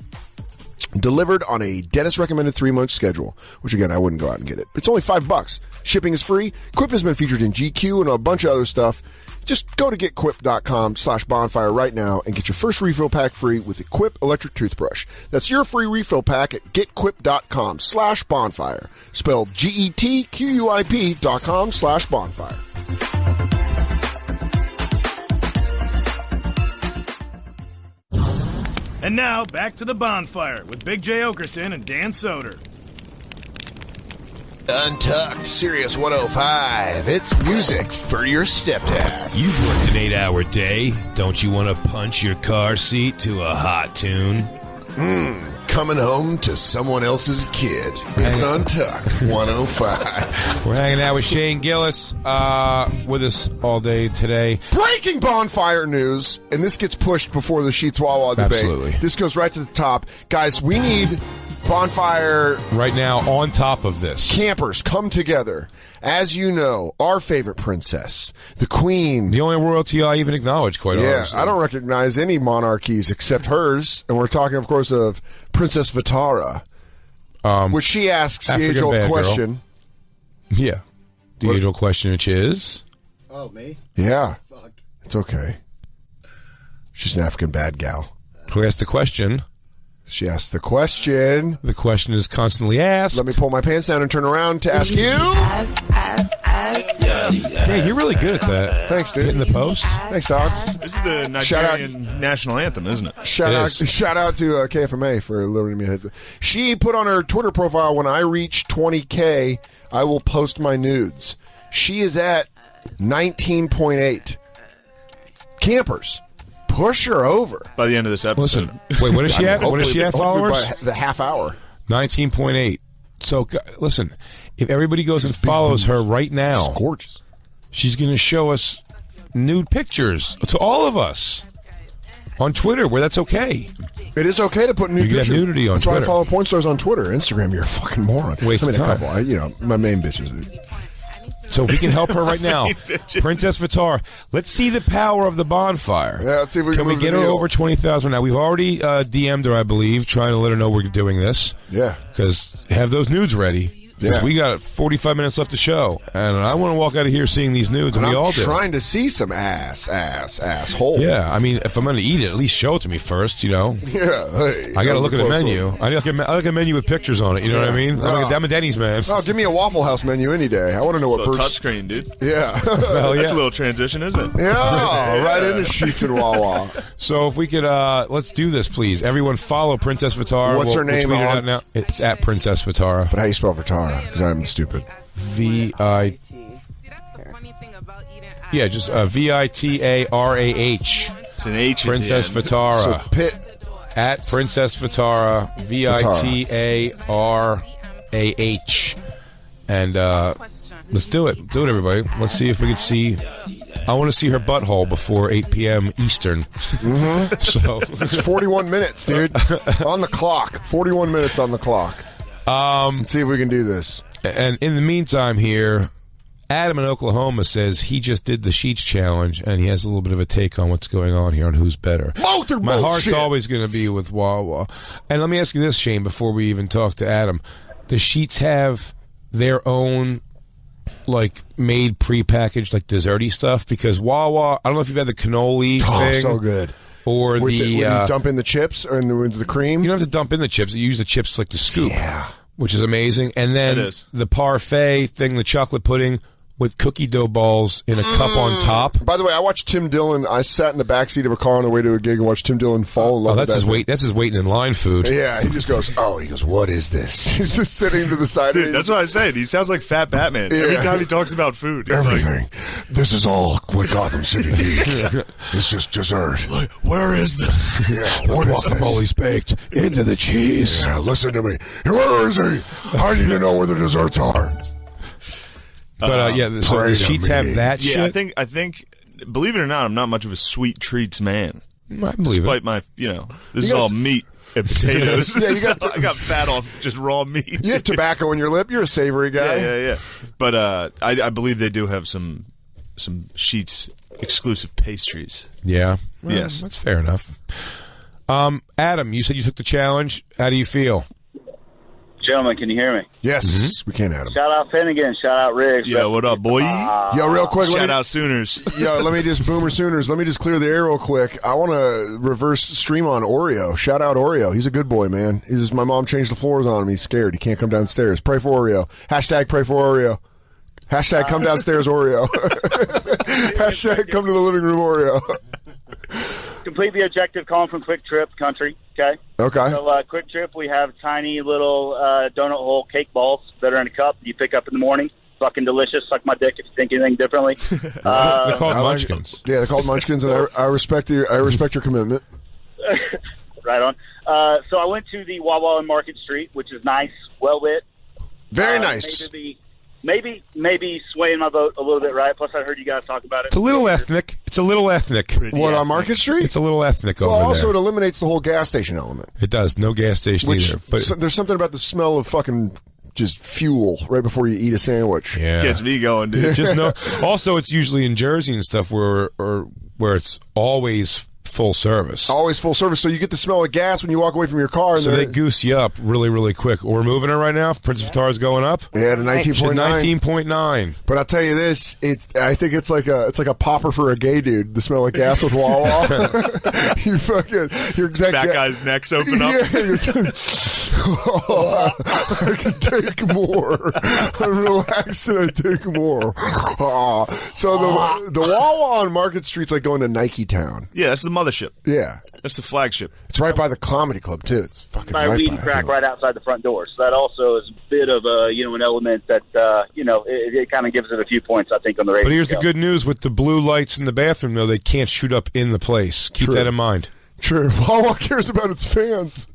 delivered on a dentist-recommended 3-month schedule, which, again, I wouldn't go out and get it. It's only $5. Shipping is free. Quip has been featured in GQ and a bunch of other stuff. Just go to getquip.com/bonfire right now and get your first refill pack free with the Quip electric toothbrush. That's your free refill pack at getquip.com/bonfire. Spelled GETQUIP.com/bonfire. And now, back to the bonfire with Big J. Okerson and Dan Soder. Untucked, Sirius 105. It's music for your stepdad. You've worked an 8-hour day. Don't you want to punch your car seat to a hot tune? Coming home to someone else's kid. It's Untucked 105. We're hanging out with Shane Gillis with us all day today. Breaking bonfire news, and this gets pushed before the Sheetz Wawa debate. Absolutely. This goes right to the top. Guys, we need bonfire right now on top of this. Campers come together. As you know, our favorite princess, the queen. The only royalty I even acknowledge, quite honestly. I don't recognize any monarchies except hers. And we're talking, of course, of Princess Vitara, which she asks the age-old question. Yeah. The age-old question, which is? Oh, me? Yeah. Fuck. It's okay. She's an African bad gal. Who asked the question? She asked the question. The question is constantly asked. Let me pull my pants down and turn around to ask you. Hey, you're really good at that. Thanks, dude. Hitting the post. Thanks, dog. This is the Nigerian national anthem, isn't it? Shout out to KFMA for letting me hit. She put on her Twitter profile, when I reach 20K, I will post my nudes. She is at 19.8. Campers. Push her over by the end of this episode. Listen, wait, what is she at? What is she at, followers? By the half hour. 19.8. So, listen, if everybody goes and follows her right now, she's gorgeous. She's going to show us nude pictures to all of us on Twitter, where that's okay. It is okay to put nude pictures. You got nudity on That's Twitter. That's why I follow porn stars on Twitter. Instagram, you're a fucking moron. Waste of time. A couple. My main bitches. So if we can help her right now, Princess Vitara. Let's see the power of the bonfire. Yeah, let's see if we can we get her over 20,000 now? We've already DM'd her, I believe, trying to let her know we're doing this. Yeah. Because have those nudes ready. Because we got 45 minutes left to show, and I want to walk out of here seeing these nudes, and we all do. I'm trying to see some asshole. Yeah, I mean, if I'm going to eat it, at least show it to me first, you know? Yeah, hey. I got to look at the menu. I like a menu with pictures on it, you know what I mean? I'm a Denny's man. Oh, give me a Waffle House menu any day. I want to know what touchscreen, dude. Yeah. Well, That's a little transition, isn't it? Yeah, right into Sheetz and Wawa. So if we could, let's do this, please. Everyone follow Princess Vitara. What's her name? We'll tweet it out now. It's at Princess Vitara. But how you spell Vitara? Because I'm stupid. V-I... Yeah, just V-I-T-A-R-A-H. It's an H. Princess Vitara. So Pitt. At Princess Vitara. V-I-T-A-R-A-H. And let's do it. Do it, everybody. Let's see if we can see... I want to see her butthole before 8 p.m. Eastern. Mm-hmm. So it's 41 minutes, dude. On the clock. 41 minutes on the clock. Let's see if we can do this. And in the meantime here, Adam in Oklahoma says he just did the Sheets challenge, and he has a little bit of a take on what's going on here on who's better. My heart's always going to be with Wawa. And let me ask you this, Shane, before we even talk to Adam. The Sheets have their own, like, made prepackaged, like, desserty stuff? Because Wawa, I don't know if you've had the cannoli thing. So good. Or when the... you dump in the chips or into the cream? You don't have to dump in the chips. You use the chips like the scoop. Yeah. Which is amazing. And then the parfait thing, the chocolate pudding with cookie dough balls in a cup on top. By the way, I watched Tim Dillon. I sat in the backseat of a car on the way to a gig and watched Tim Dillon fall in love with that. That's his waiting in line food. Yeah, he just goes, what is this? He's just sitting to the side. Dude, that's what I said. He sounds like Fat Batman. Every time he talks about food. Everything. This is all what Gotham City needs. It's just dessert. Like, where is this? Yeah, what is this? Guacamole's baked into the cheese. Yeah, listen to me. Where is he? I need to know where the desserts are. But so the Sheets have that shit. Yeah, I think, believe it or not, I'm not much of a sweet treats man. I believe Despite my, this is all meat. and potatoes. Yeah, you got I got fat on just raw meat. You have tobacco in your lip. You're a savory guy. Yeah. But I believe they do have some Sheetz exclusive pastries. Yeah. Well, Yes. That's fair enough. Adam, you said you took the challenge. How do you feel? Gentlemen, can you hear me? Yes, we can, Adam. Shout out Finnegan. Shout out Riggs. Yo, what up, boy? Yo, real quick. Shout out Sooners. Yo, let me just Boomer Sooners. Let me just clear the air real quick. I want to reverse stream on Oreo. Shout out Oreo. He's a good boy, man. He's just, my mom changed the floors on him. He's scared. He can't come downstairs. Pray for Oreo. Hashtag pray for Oreo. Hashtag come downstairs Oreo. Hashtag come to the living room Oreo. Completely objective, calling from Quick Trip Country. Okay. Okay. So, Quick Trip, we have tiny little donut hole cake balls that are in a cup you pick up in the morning. Fucking delicious. Suck my dick if you think anything differently. They're called Munchkins. Yeah, they're called Munchkins, and I respect your commitment. Right on. So I went to the Wawa on Market Street, which is nice, well lit. Very nice. Maybe swaying my vote a little bit, right? Plus, I heard you guys talk about it. It's a little ethnic. What, on Market Street? It's a little ethnic well, over also there. it eliminates the whole gas station element. It does. No gas station Which, either. But there's something about the smell of fucking just fuel right before you eat a sandwich. yeah. Gets me going, dude. Just no. Also, it's usually in Jersey and stuff where it's always full service. Always full service, so you get the smell of gas when you walk away from your car. And So they goose you up really, really quick. We're moving it right now. Prince of Tara's going up. Yeah, to 19.9. 19.9. But I'll tell you this: I think it's like a popper for a gay dude. The smell of gas with Wawa. You fucking, Fat guy's necks open up. Yeah, he goes, oh, I can take more. I'm relaxed and I take more. So the Wawa on Market Street's like going to Nike Town. Yeah, that's the mothership. Yeah. That's the flagship. It's right by the comedy club too. It's fucking By right weed and by crack it. right outside the front door. So that also is a bit of an element that it kind of gives it a few points, I think, on the rating But here's scale. the good news with the blue lights in the bathroom, though. They can't shoot up in the place. Keep True. that in mind. True. Wawa cares about its fans.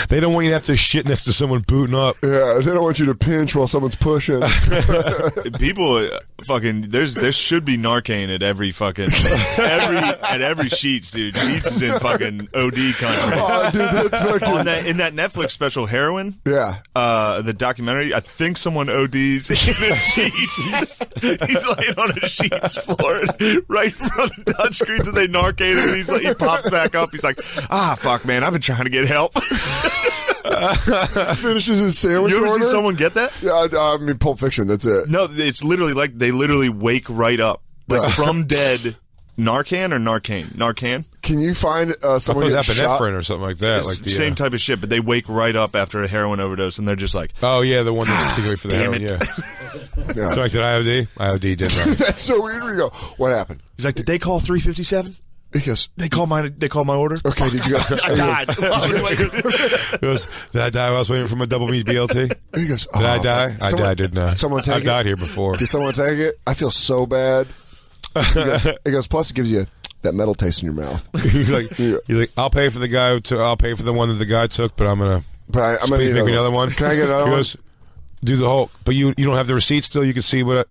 They don't want you to have to shit next to someone booting up. Yeah, they don't want you to pinch while someone's pushing. People fucking there should be Narcan at every fucking every Sheetz, dude. Sheetz is in fucking OD country. Oh, dude, that's fucking... In that Netflix special Heroin, yeah, the documentary, I think someone ODs in a Sheetz. He's laying on a Sheetz floor right in front of the touchscreens, and they Narcan him, and he pops back up. He's like, fuck, man, I've been trying to get help. Finishes his sandwich You ever order. see someone get that? Yeah, I mean, Pulp Fiction. That's it. No, it's literally like they literally wake right up, like from dead. Narcan or Narcan? Can you find someone I getting thought shot? epinephrine or something like that. Like the Same type of shit, but they wake right up after a heroin overdose, and they're just like, oh yeah, the one that's particularly for the damn heroin. it. Yeah. Yeah. So like, did IOD? IOD did right. That's so weird. We go. What happened? he's like, did they call 357? He goes, They call my order. okay, did you go? I died. He goes, did I die while I was waiting for my double meat BLT? He goes, Did I die? I died, didn't I? Someone take I've it? died here before. Did someone take it? I feel so bad. He goes, plus it gives you that metal taste in your mouth. he's like, I'll pay for the guy who took. I'll pay for the one that the guy took, but I'm gonna. But I'm gonna Please need make me another one. Can I get another He one? goes, do the whole. But you don't have the receipt still. You can see what.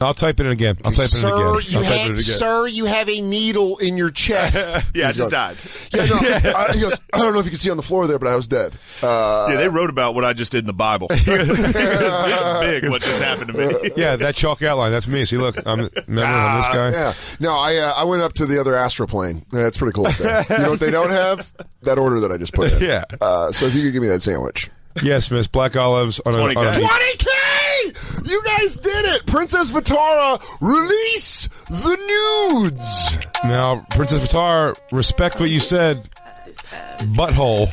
I'll type it in again. I'll type it in again. I'll type it in again. Sir, you have a needle in your chest. Yeah, I just died. Yeah, no. He goes, I don't know if you can see on the floor there, but I was dead. Yeah, they wrote about what I just did in the Bible. This is big, what just happened to me. Yeah, that chalk outline. That's me. See, look, I'm this guy. Yeah. No, I went up to the other astroplane. That's pretty cool up there. You know what they don't have? That order that I just put in. Yeah. So if you could give me that sandwich. Yes, miss. Black olives on a 20K! You guys did it! Princess Vitara, release the nudes! Now, Princess Vitara, respect what you said. Butthole.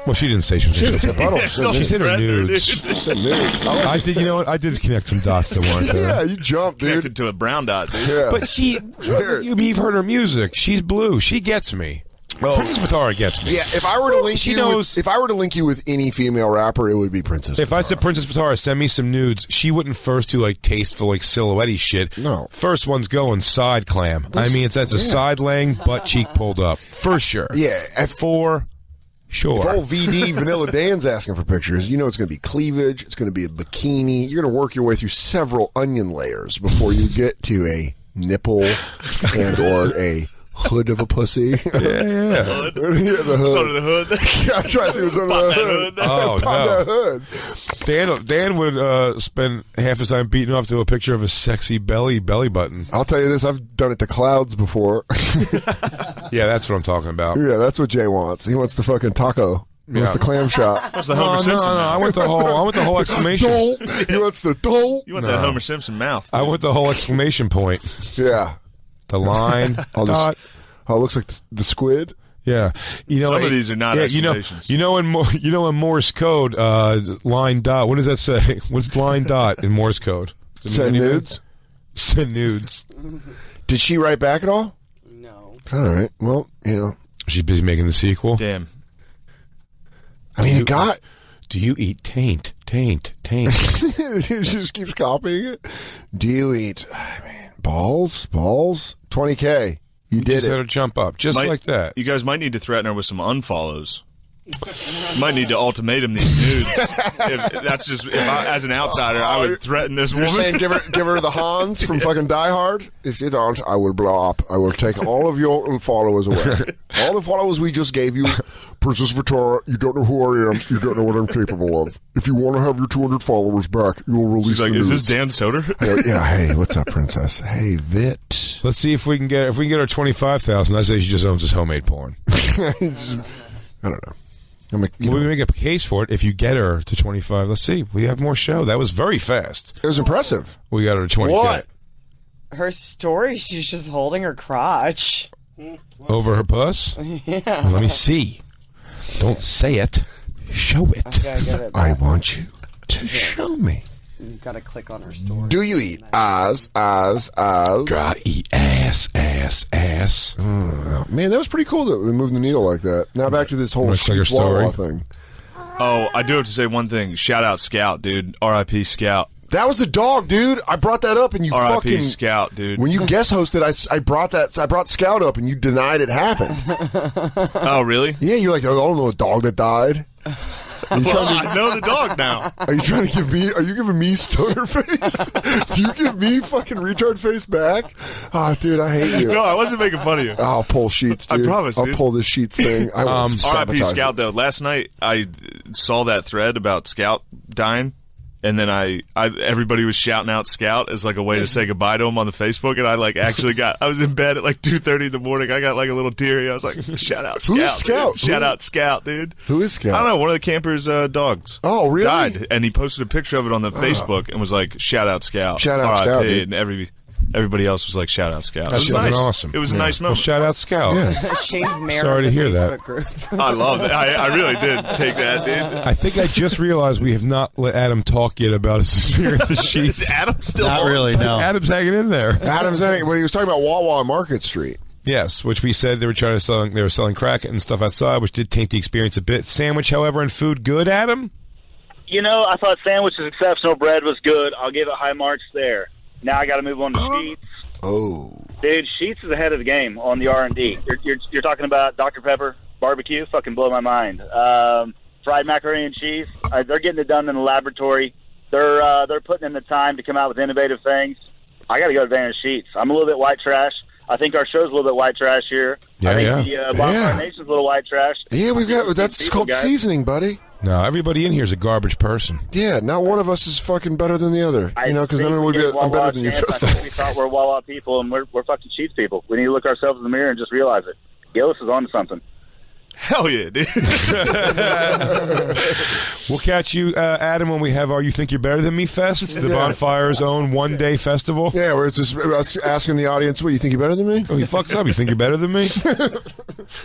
Well, she didn't say she was. She didn't say butthole. She said her nudes. She said nudes. I did. You know what? I did connect some dots to one. Yeah, you jumped, dude. Connected to a brown dot, dude. Yeah. But you've heard her music. She's blue. She gets me. Princess Vitara gets me. Yeah, if I were to link She you knows- if I were to link you with any female rapper, it would be Princess. If I said Princess Vitara, send me some nudes, she wouldn't first do like tasteful, like silhouette shit. No. First one's going side clam. I mean, that's a side laying, butt cheek pulled up. For sure. Yeah, For sure. If old VD Vanilla Dan's asking for pictures, you know it's going to be cleavage, it's going to be a bikini. You're going to work your way through several onion layers before you get to a nipple and or a hood of a pussy. Yeah. The hood. What's under the hood? Yeah, I'm trying to see what's under the hood. Oh, Pop no. that hood. Dan would spend half his time beating off to a picture of a sexy belly button. I'll tell you this, I've done it to clouds before. Yeah, that's what I'm talking about. Yeah, that's what Jay wants. He wants the fucking taco. He wants the clam shot. What's the Homer Simpson? No, I want the whole exclamation. He wants the doll. You want that Homer Simpson mouth. I want the whole exclamation point. Yeah. The line. It looks like the squid. Yeah, some of these are not exclamations. You know in Morse code, line dot. What does that say? What's line dot in Morse code? Send nudes. Send nudes. Did she write back at all? No. All right. Well, she's busy making the sequel. Damn. I mean, it got. Do you eat taint? She just keeps copying it. Do you eat? Balls. 20K. You did just it. had her jump up just like that. You guys might need to threaten her with some unfollows. Might need to ultimatum these nudes. As an outsider, I would threaten this woman. You're saying give her the Hans from fucking Die Hard? If you don't, I will blow up. I will take all of your followers away. All the followers we just gave you. Princess Victoria, you don't know who I am. You don't know what I'm capable of. If you want to have your 200 followers back, you will release the news. Is this Dan Soder? Yeah, hey, what's up, princess? Hey, Vit. Let's see if we can get her 25,000. I say she just owns his homemade porn. I don't know. We can make a case for it if you get her to 25. Let's see. We have more show. That was very fast. It was impressive. We got her to 20K. What? Her story, she's just holding her crotch. Over her puss? Yeah. Let me see. Don't say it. Show it. Okay, I get it. I want you to show me. You gotta click on her story. Do you eat ass? God, eat ass. Oh, man, that was pretty cool that we moved the needle like that. Now back to this whole Wawa thing. Oh, I do have to say one thing. Shout out Scout, dude. R.I.P. Scout. That was the dog, dude. I brought that up, and you R.I.P. fucking Scout, dude. When you guest hosted, I brought Scout up, and you denied it happened. Oh, really? Yeah, you're like, I don't know a dog that died. I know the dog now. Are you trying to give me? Are you giving me stoner face? Do you give me fucking retard face back? Oh, dude, I hate you. No, I wasn't making fun of you. I'll pull sheets, dude. I promise, dude. I'll pull this sheets thing. I will R.I.P. Scout, though. Last night, I saw that thread about Scout dying, and then everybody was shouting out Scout as like a way to say goodbye to him on the Facebook, and I was in bed at like 2:30 in the morning. I got like a little teary. I was like, shout out Scout. Who's Scout? Shout out Scout, dude. Who is Scout? I don't know. One of the campers' dogs. Oh, really? Died, and he posted a picture of it on the Facebook and was like, shout out Scout. Shout out Scout, dude. And everybody else was like, shout out Scout. That's it was nice. awesome. It was a nice moment. Well, shout out Scout. Yeah. Shane's mayor Sorry of to the hear Facebook that. group. I love it. I really did take that, dude. I think I just realized we have not let Adam talk yet about his experience as sheets. Is Adam still Not on? really, no. Adam's hanging in there. Adam's well, he was talking about Wawa on Market Street. Yes, which we said they were selling crack and stuff outside, which did taint the experience a bit. Sandwich, however, and food good, Adam? I thought sandwich is exceptional. Bread was good. I'll give it high marks there. Now I got to move on to Sheets. Oh. Dude, Sheets is ahead of the game on the R&D. You're talking about Dr. Pepper barbecue? Fucking blow my mind. Fried macaroni and cheese. They're getting it done in the laboratory. They're putting in the time to come out with innovative things. I got to go to Vantage Sheets. I'm a little bit white trash. I think our show's a little bit white trash here. Yeah, I think the Bonfire Nation's a little white trash. Yeah, that's called seasoning, buddy. No, everybody in here is a garbage person. Yeah, not one of us is fucking better than the other. Because then I'm better than you. I think we thought we're Wawa people, and we're fucking Sheets people. We need to look ourselves in the mirror and just realize it. Gillis is on to something. Hell yeah, dude. We'll catch you, Adam, when we have our You Think You're Better Than Me Fest. It's the Bonfire's own one-day festival. Yeah, where it's just us asking the audience, what, you think you're better than me? Oh, he fucks up. You think you're better than me?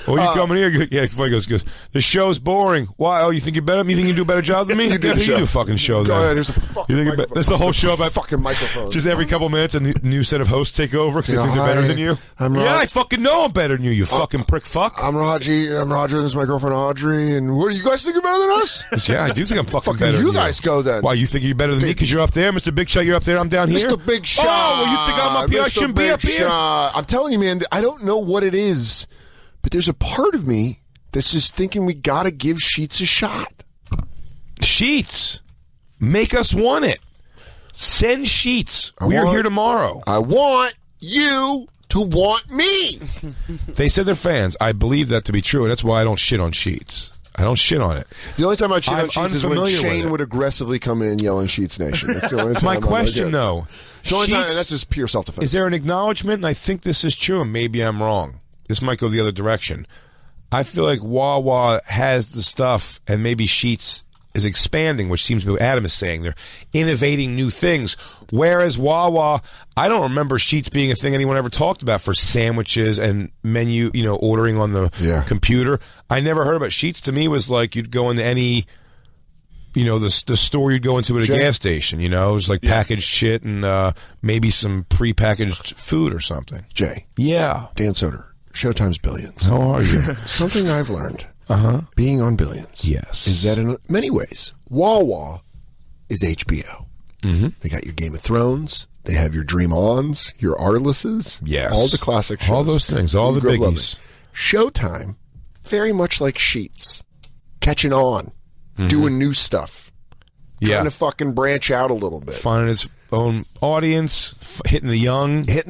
Oh, you coming here? Yeah, he goes, the show's boring. Why? Oh, you think you're better than me? You think you do a better job than me? You do the show. You do a fucking show, Go then. ahead, here's the fucking microphone. That's the whole show about fucking microphone. Just every couple minutes, a new set of hosts take over because they think they're better than you. Yeah, I fucking know I'm better than you, fucking prick fuck. I'm Raji. I'm Roger, and this is my girlfriend Audrey. And what, you guys think you're better than us? Yeah, I do think I'm fucking better than you. You guys go then. Why, you think you're better than me because you're up there? Mr. Big Shot, you're up there, I'm down here? Mr. Big Shot. Oh, well, you think I'm up here? I shouldn't be up here? I'm telling you, man, I don't know what it is, but there's a part of me that's just thinking we got to give Sheets a shot. Sheets. Make us want it. Send Sheets. We are here tomorrow. I want you to want me. They said they're fans. I believe that to be true, and that's why I don't shit on Sheets. I don't shit on it. The only time I shit I'm on Sheets is when unfamiliar with Shane it. would aggressively come in yelling Sheets Nation. That's the only time. My I'm question, like, though. it's the only time, Sheets- and that's just pure self-defense. Is there an acknowledgement? And I think this is true, and maybe I'm wrong. This might go the other direction. I feel like Wawa has the stuff, and maybe Sheets is expanding, which seems to be what Adam is saying. They're innovating new things. Whereas Wawa, I don't remember Sheets being a thing anyone ever talked about for sandwiches and menu, ordering on the computer. I never heard about Sheets. To me, was like you'd go into any, the store you'd go into at a gas station. It was like packaged shit and maybe some prepackaged food or something. Jay. Yeah. Dan Soder. Showtime's Billions. How are you? Something I've learned. Being on Billions. Yes. Is that in many ways, Wawa is HBO. Mm-hmm. They got your Game of Thrones. They have your Dream Ons, your Artlesses. Yes. All the classic shows. All those things. All the biggies. Showtime, very much like Sheets. Catching on. Doing new stuff. Trying to fucking branch out a little bit. Finding its own audience, hitting the young. Hitting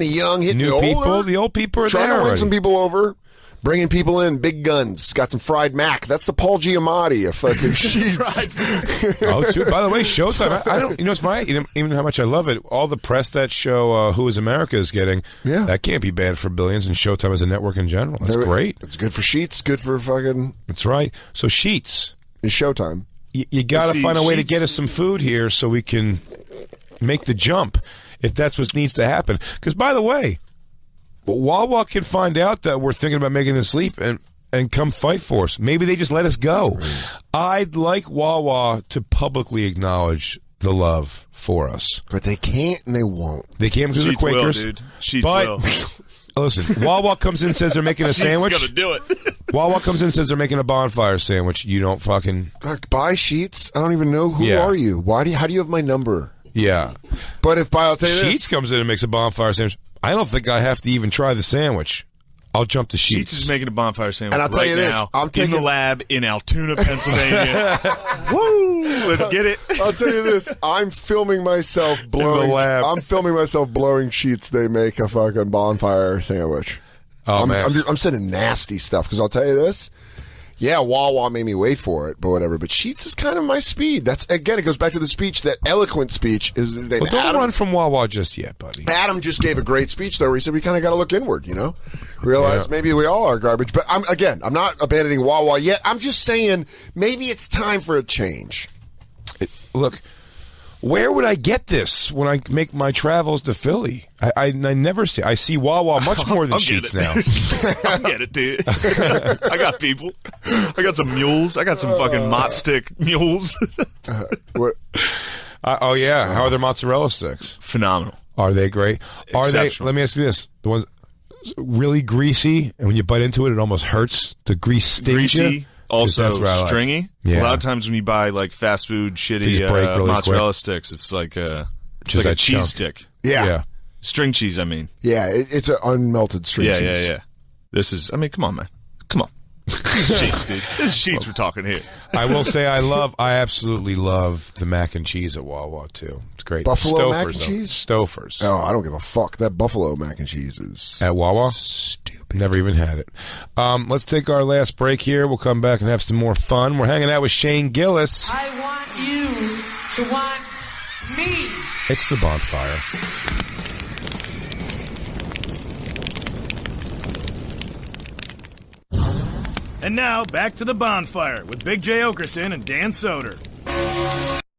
new the people. older. The old people are trying there to win already. some people over. Bringing people in, big guns. Got some fried mac. That's the Paul Giamatti of fucking Sheets. By the way, Showtime. I don't. It's funny. Even how much I love it. All the press that show Who Is America is getting. Yeah, that can't be bad for Billions and Showtime as a network in general. That's great. It's good for Sheets. Good for fucking. That's right. So Sheets is Showtime. You got to find a way to get us some food here so we can make the jump if that's what needs to happen. Because by the way, Wawa can find out that we're thinking about making this leap and come fight for us. Maybe they just let us go. I'd like Wawa to publicly acknowledge the love for us. But they can't and they won't. They can't because they're Sheets Quakers. will, dude. Sheets but, will. Listen, Wawa comes in and says they're making a sandwich. Sheets gonna do it. Wawa comes in and says they're making a bonfire sandwich. You don't fucking... Buy Sheets? I don't even know. Who are you? How do you have my number? Yeah. But I'll tell you this. Sheets comes in and makes a bonfire sandwich. I don't think I have to even try the sandwich. I'll jump to Sheets. Sheets is making a bonfire sandwich and I'll tell you this, now. I'm taking in the lab in Altoona, Pennsylvania. Woo! Let's get it. I'll tell you this. I'm filming myself blowing. In the lab. I'm filming myself blowing Sheets. They make a fucking bonfire sandwich. Oh, man. I'm sending nasty stuff because I'll tell you this. Yeah, Wawa made me wait for it, but whatever. But Sheets is kind of my speed. That's again, it goes back to the speech, that eloquent speech. Well, don't run from Wawa just yet, buddy. Adam just gave a great speech, though, where he said we kind of got to look inward, realize maybe we all are garbage. But I'm not abandoning Wawa yet. I'm just saying maybe it's time for a change. Look, where would I get this when I make my travels to Philly? I never see. I see Wawa much more than Sheets now. I get it, dude. I got people. I got some mules. I got some fucking Mott stick mules. What? Oh yeah, how are their mozzarella sticks? Phenomenal. Are they great? Are they? Exceptional. Let me ask you this: the ones really greasy, and when you bite into it, it almost hurts. The grease stings you? Greasy. Also That's stringy. Yeah. A lot of times when you buy like fast food shitty They just break really mozzarella quick. sticks, it's like a that cheese chunk. stick. Yeah. String cheese, I mean. Yeah, it's an unmelted string cheese. Yeah. This is, come on, man. Come on. Sheets, dude. This is Sheets we're talking here. I will say I absolutely love the mac and cheese at Wawa too. It's great. Buffalo mac Stouffer's, and though. cheese? Stouffer's. Oh, I don't give a fuck. That buffalo mac and cheese is At Wawa? stupid. Never even had it. Let's take our last break here. We'll come back and have some more fun. We're hanging out with Shane Gillis. I want you to want me. It's the bonfire. And now, back to the bonfire with Big J. Okerson and Dan Soder.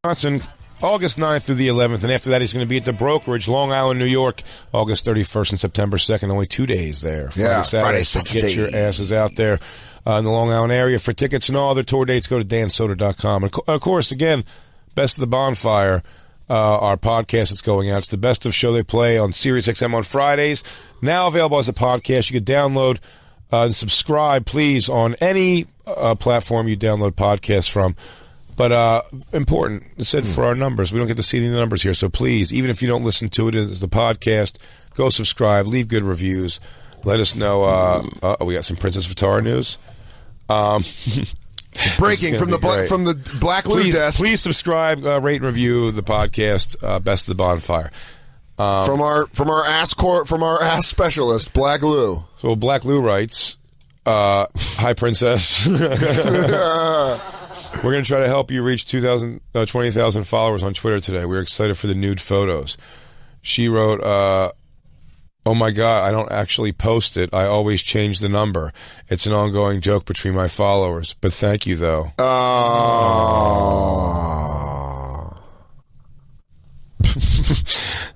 Wisconsin, August 9th through the 11th, and after that he's going to be at the Brokerage, Long Island, New York, August 31st and September 2nd. Only 2 days there. Friday, So Saturday. get your asses out there in the Long Island area. For tickets and all other tour dates, go to dansoder.com. And of course, again, Best of the Bonfire, our podcast that's going out. It's the best of show they play on SiriusXM on Fridays. Now available as a podcast. You can download and subscribe, please, on any platform you download podcasts from. But important, it said for our numbers. We don't get to see any of the numbers here. So please, even if you don't listen to it as the podcast, go subscribe, leave good reviews. Let us know. We got some Princess Vitara news. Breaking from the Black Lou desk. Please subscribe, rate and review the podcast, Best of the Bonfire. From our ass specialist, Black Lou. So Black Lou writes, "Hi, Princess. We're going to try to help you reach 20,000 followers on Twitter today. We're excited for the nude photos." She wrote, "Oh my God, I don't actually post it. I always change the number. It's an ongoing joke between my followers. But thank you, though."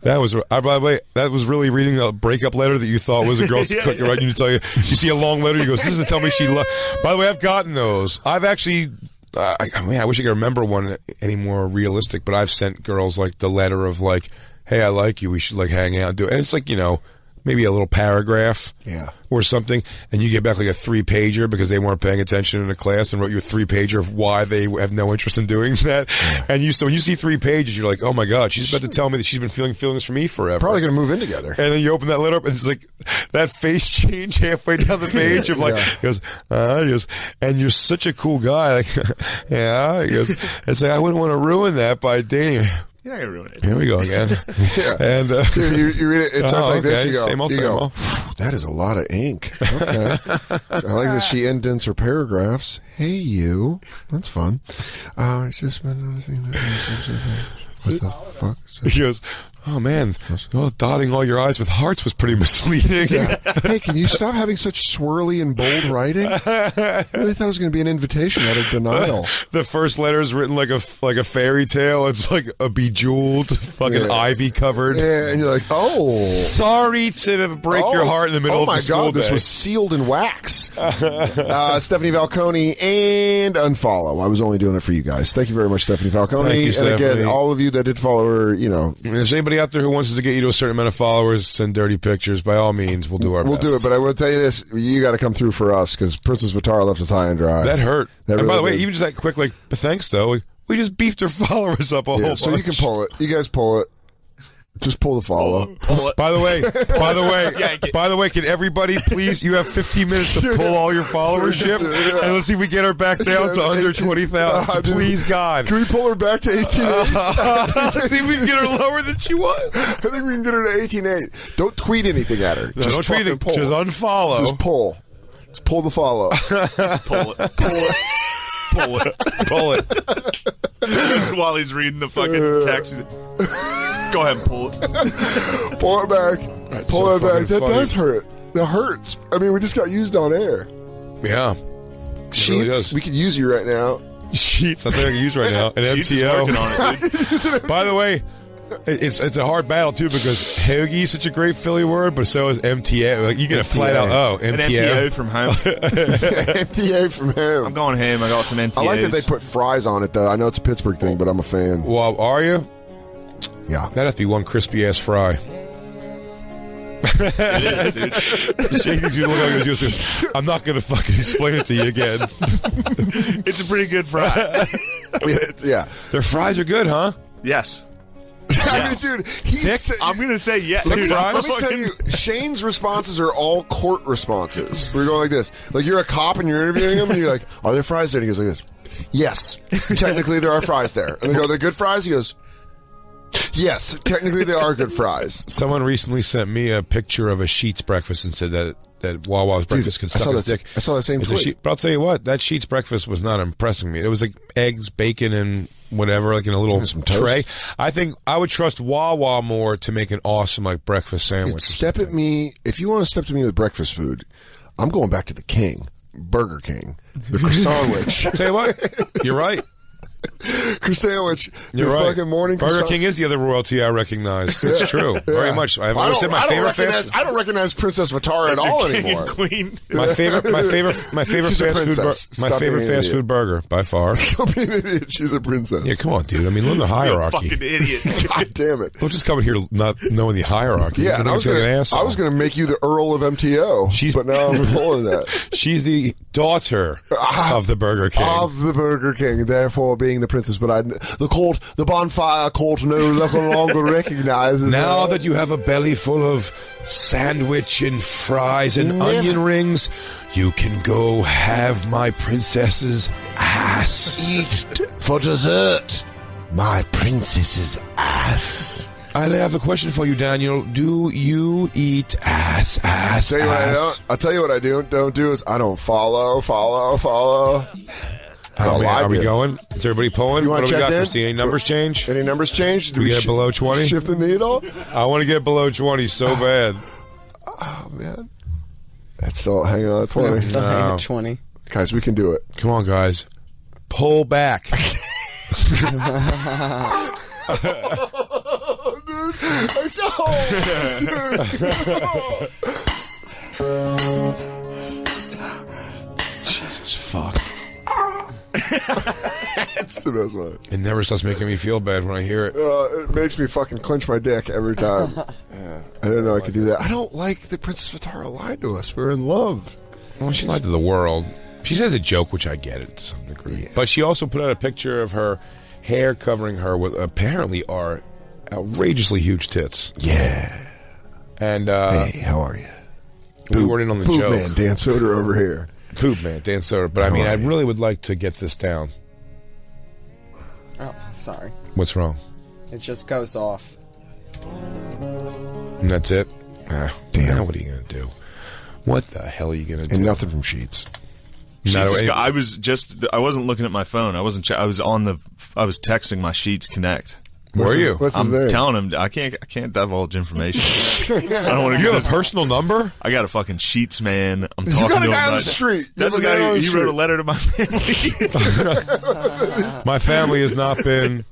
That was, by the way, that was really reading a breakup letter that you thought was a girl's cooking, right? You tell you see a long letter, you go, "This is to tell me she loved." By the way, I've gotten those. I've actually, I wish I could remember one any more realistic, but I've sent girls like the letter of like, "Hey, I like you. We should like hang out and do it." And it's like, maybe a little paragraph or something, and you get back like a 3-pager because they weren't paying attention in the class and wrote you a 3-pager of why they have no interest in doing that. And when you see 3 pages, you're like, "Oh my God, she's about to tell me that she's been feeling feelings for me forever." Probably going to move in together. And then you open that letter up, and it's like that face change halfway down the page of like, he goes, "And you're such a cool guy." Like, yeah. He goes, it's like, I wouldn't want to ruin that by dating. You're not gonna ruin it. Here we go again. And dude, you read it. It starts like this. You go, same old. "That is a lot of ink." Okay. I like that she indents her paragraphs. "Hey, you." That's fun. It's just been noticing that. What the fuck? He goes, "Oh man, dotting all your I's with hearts was pretty misleading." Yeah. "Hey, can you stop having such swirly and bold writing?" I really thought it was going to be an invitation out of denial. The first letter is written like a fairy tale. It's like a bejeweled, fucking ivy covered. Yeah, and you're like, "Oh, sorry to break your heart in the middle of the school Oh my God, day." this was sealed in wax. Stephanie Falcone and unfollow. I was only doing it for you guys. Thank you very much, Stephanie Falcone. Thank you, and Stephanie. again, all of you that did follow her, If there's anybody out there who wants us to get you to a certain amount of followers, send dirty pictures. By all means, we'll do our best. We'll do it, but I will tell you this: you got to come through for us because Princess Vitara left us high and dry. That hurt. That and by really the way, did. even just that quick, like, thanks though. We just beefed our followers up a whole bunch. So you can pull it. You guys pull it. Just pull the follow. Pull it. By the way, can everybody please? You have 15 minutes to pull all your followership, and let's see if we get her back down to under 20,000. Please, God. Can we pull her back to 18.8? Let's see if we can get her lower than she was. I think we can get her to 18.8. Don't tweet anything at her. No, don't tweet anything. Just unfollow. Just pull. Just pull the follow. Pull it. Pull it. Pull it. Pull it. Just while he's reading the fucking text. Go ahead and pull it. Pull it back. That's Pull so it back. fucking That funny. does hurt. That hurts. I mean, we just got used on air. Yeah. Sheets. really does. We could use you right now. Sheets. I think I can use right now. An She's just MTO. working on it, dude. By the way, it's a hard battle too because hoagie is such a great Philly word, but so is MTO. Like you get a flat out An MTO. MTO from home. MTA from him. I'm going home. I got some MTOs. I like that they put fries on it, though. I know it's a Pittsburgh thing, but I'm a fan. Well, are you? Yeah. That'd have to be one crispy ass fry. It is, dude. Shaky's you look like he goes, "I'm not gonna fucking explain it to you again." It's a pretty good fry. Yeah. Their fries are good, huh? Yes. I mean, dude, I'm going to say yes. Let me Dude, tell you, Shane's responses are all court responses. We're going like this. Like, you're a cop and you're interviewing him, and you're like, "Are there fries there?" And he goes like this. "Yes. Technically, there are fries there." And they go, "They're good fries?" He goes, "Yes. Technically, they are good fries." Someone recently sent me a picture of a Sheetz breakfast and said that Wawa's breakfast can suck his dick. I saw that same It's a tweet. sheet, but I'll tell you what, that Sheetz breakfast was not impressing me. It was like eggs, bacon, and whatever, like in a little Some toast. tray. I think I would trust Wawa more to make an awesome like breakfast sandwich. Step at me. If you want to step to me with breakfast food, I'm going back to the King. Burger King. The croissant. Tell you what, you're right. Croissant. You're the right. fucking morning Burger croissant. King is the other royalty I recognize. It's true, very much. I would say my favorite I don't recognize Princess Vitara at all King anymore. and Queen. My favorite She's a fast food. princess. My Stop favorite being an fast idiot. food burger by far. Don't be an idiot. She's a princess. Yeah, come on, dude. I mean, learn the You're a hierarchy. fucking idiot. God damn it. Don't just come in here not knowing the hierarchy. Yeah, and I was gonna make you the Earl of MTO. But now I'm pulling that. She's the daughter of the Burger King. Of the Burger King, therefore being the princess. But the bonfire court no longer recognizes Now that you have a belly full of sandwich and fries and onion rings, you can go have my princess's ass. Eat for dessert my princess's ass. I have a question for you, Daniel. Do you eat ass? I'll tell you what I don't do is I don't follow. Are we going? Is everybody pulling? You What want do to we check got, in? Christine? Any numbers change? Any numbers change? Do we get it below 20? Shift the needle? I want to get below 20 so bad. Oh, man. That's still hanging on at 20. I'm still hanging at 20. Guys, we can do it. Come on, guys. Pull back. Jesus fuck. That's the best one. It never stops making me feel bad when I hear it. It makes me fucking clench my dick every time. I didn't know I could do that. I don't like that Princess Vitara lied to us. We're in love. Well, she lied to the world. She says a joke, which I get it to some degree. Yeah. But she also put out a picture of her hair covering her with apparently are outrageously huge tits. Yeah. And hey, how are you? We weren't in on the Poop joke. man, Dan Soder over here. Poop man, Dan Soder. But I mean, I really would like to get this down. Oh, sorry. What's wrong? It just goes off. And that's it? Damn. Now what are you going to do? What the hell are you going to do? And nothing from Sheets. I wasn't looking at my phone. I was texting my Sheets Connect. Were you? What's his name? I'm telling him I can't divulge information. I don't want to. You have a personal number? I got a fucking Sheets man. I'm You talking got a to him guy on right the street. now. That's the guy who wrote a letter to my family. My family has not been.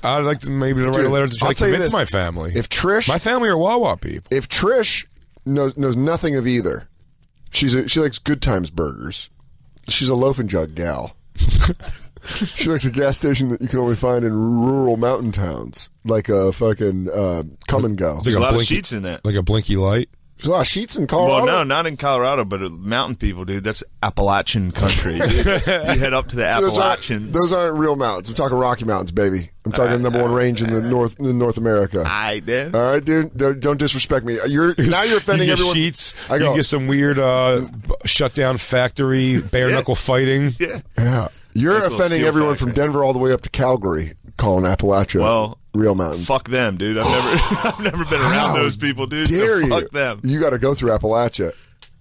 I'd like to maybe write a letter to try to convince my family. If Trish, my family are Wawa people. If Trish knows nothing of either, she likes Good Times burgers. She's a loaf and jug gal. She likes a gas station that you can only find in rural mountain towns, like a fucking come and go. There's a lot of Sheets in that. Like a Blinky Light. There's a lot of Sheets in Colorado. Well, no, not in Colorado, but mountain people, dude. That's Appalachian country. You head up to the Appalachians. Those aren't real mountains. I'm talking Rocky Mountains, baby. I'm talking the number one range in the North America. All right, dude. All right, dude. Don't disrespect me. You're offending you everyone. Sheets. You get some weird shutdown factory bare knuckle fighting. Yeah. You're Nice offending everyone from Denver all the way up to Calgary, calling Appalachia real mountains. Fuck them, dude. I've never been around those people, dude. So fuck them. You got to go through Appalachia.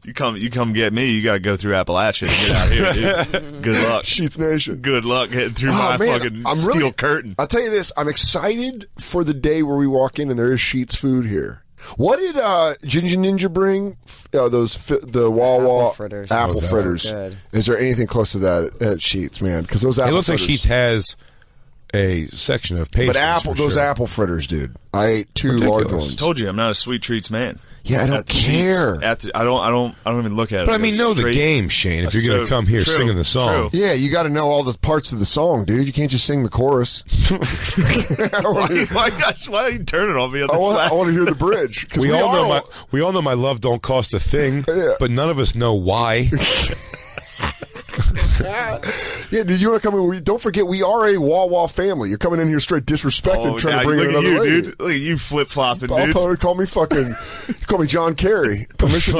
You come get me. You got to go through Appalachia to get out here, dude. Good luck, Sheets Nation. Good luck getting through my fucking steel curtain. I'll tell you this. I'm excited for the day where we walk in and there is Sheets food here. What did Ginger Ninja bring? The Wawa apple fritters. Apple fritters. Good. Is there anything close to that at Sheets, man? Because those apple It looks like fritters, Sheets has a section of pastries. But those apple fritters, dude. I ate two large ones. Told you, I'm not a sweet treats man. Yeah, I don't care. I don't even look at it. But I mean, know the game, Shane. If you're going to come here singing the song, yeah, you got to know all the parts of the song, dude. You can't just sing the chorus. Why don't you turn it on me? I want to hear the bridge. We all know my love don't cost a thing, but none of us know why. Yeah, did you want to come in? Don't forget, we are a Wawa family. You're coming in here straight disrespecting, trying to bring in another lady. Dude. Look at you flip-flopping, dude. Call me fucking, call me John Kerry. Permission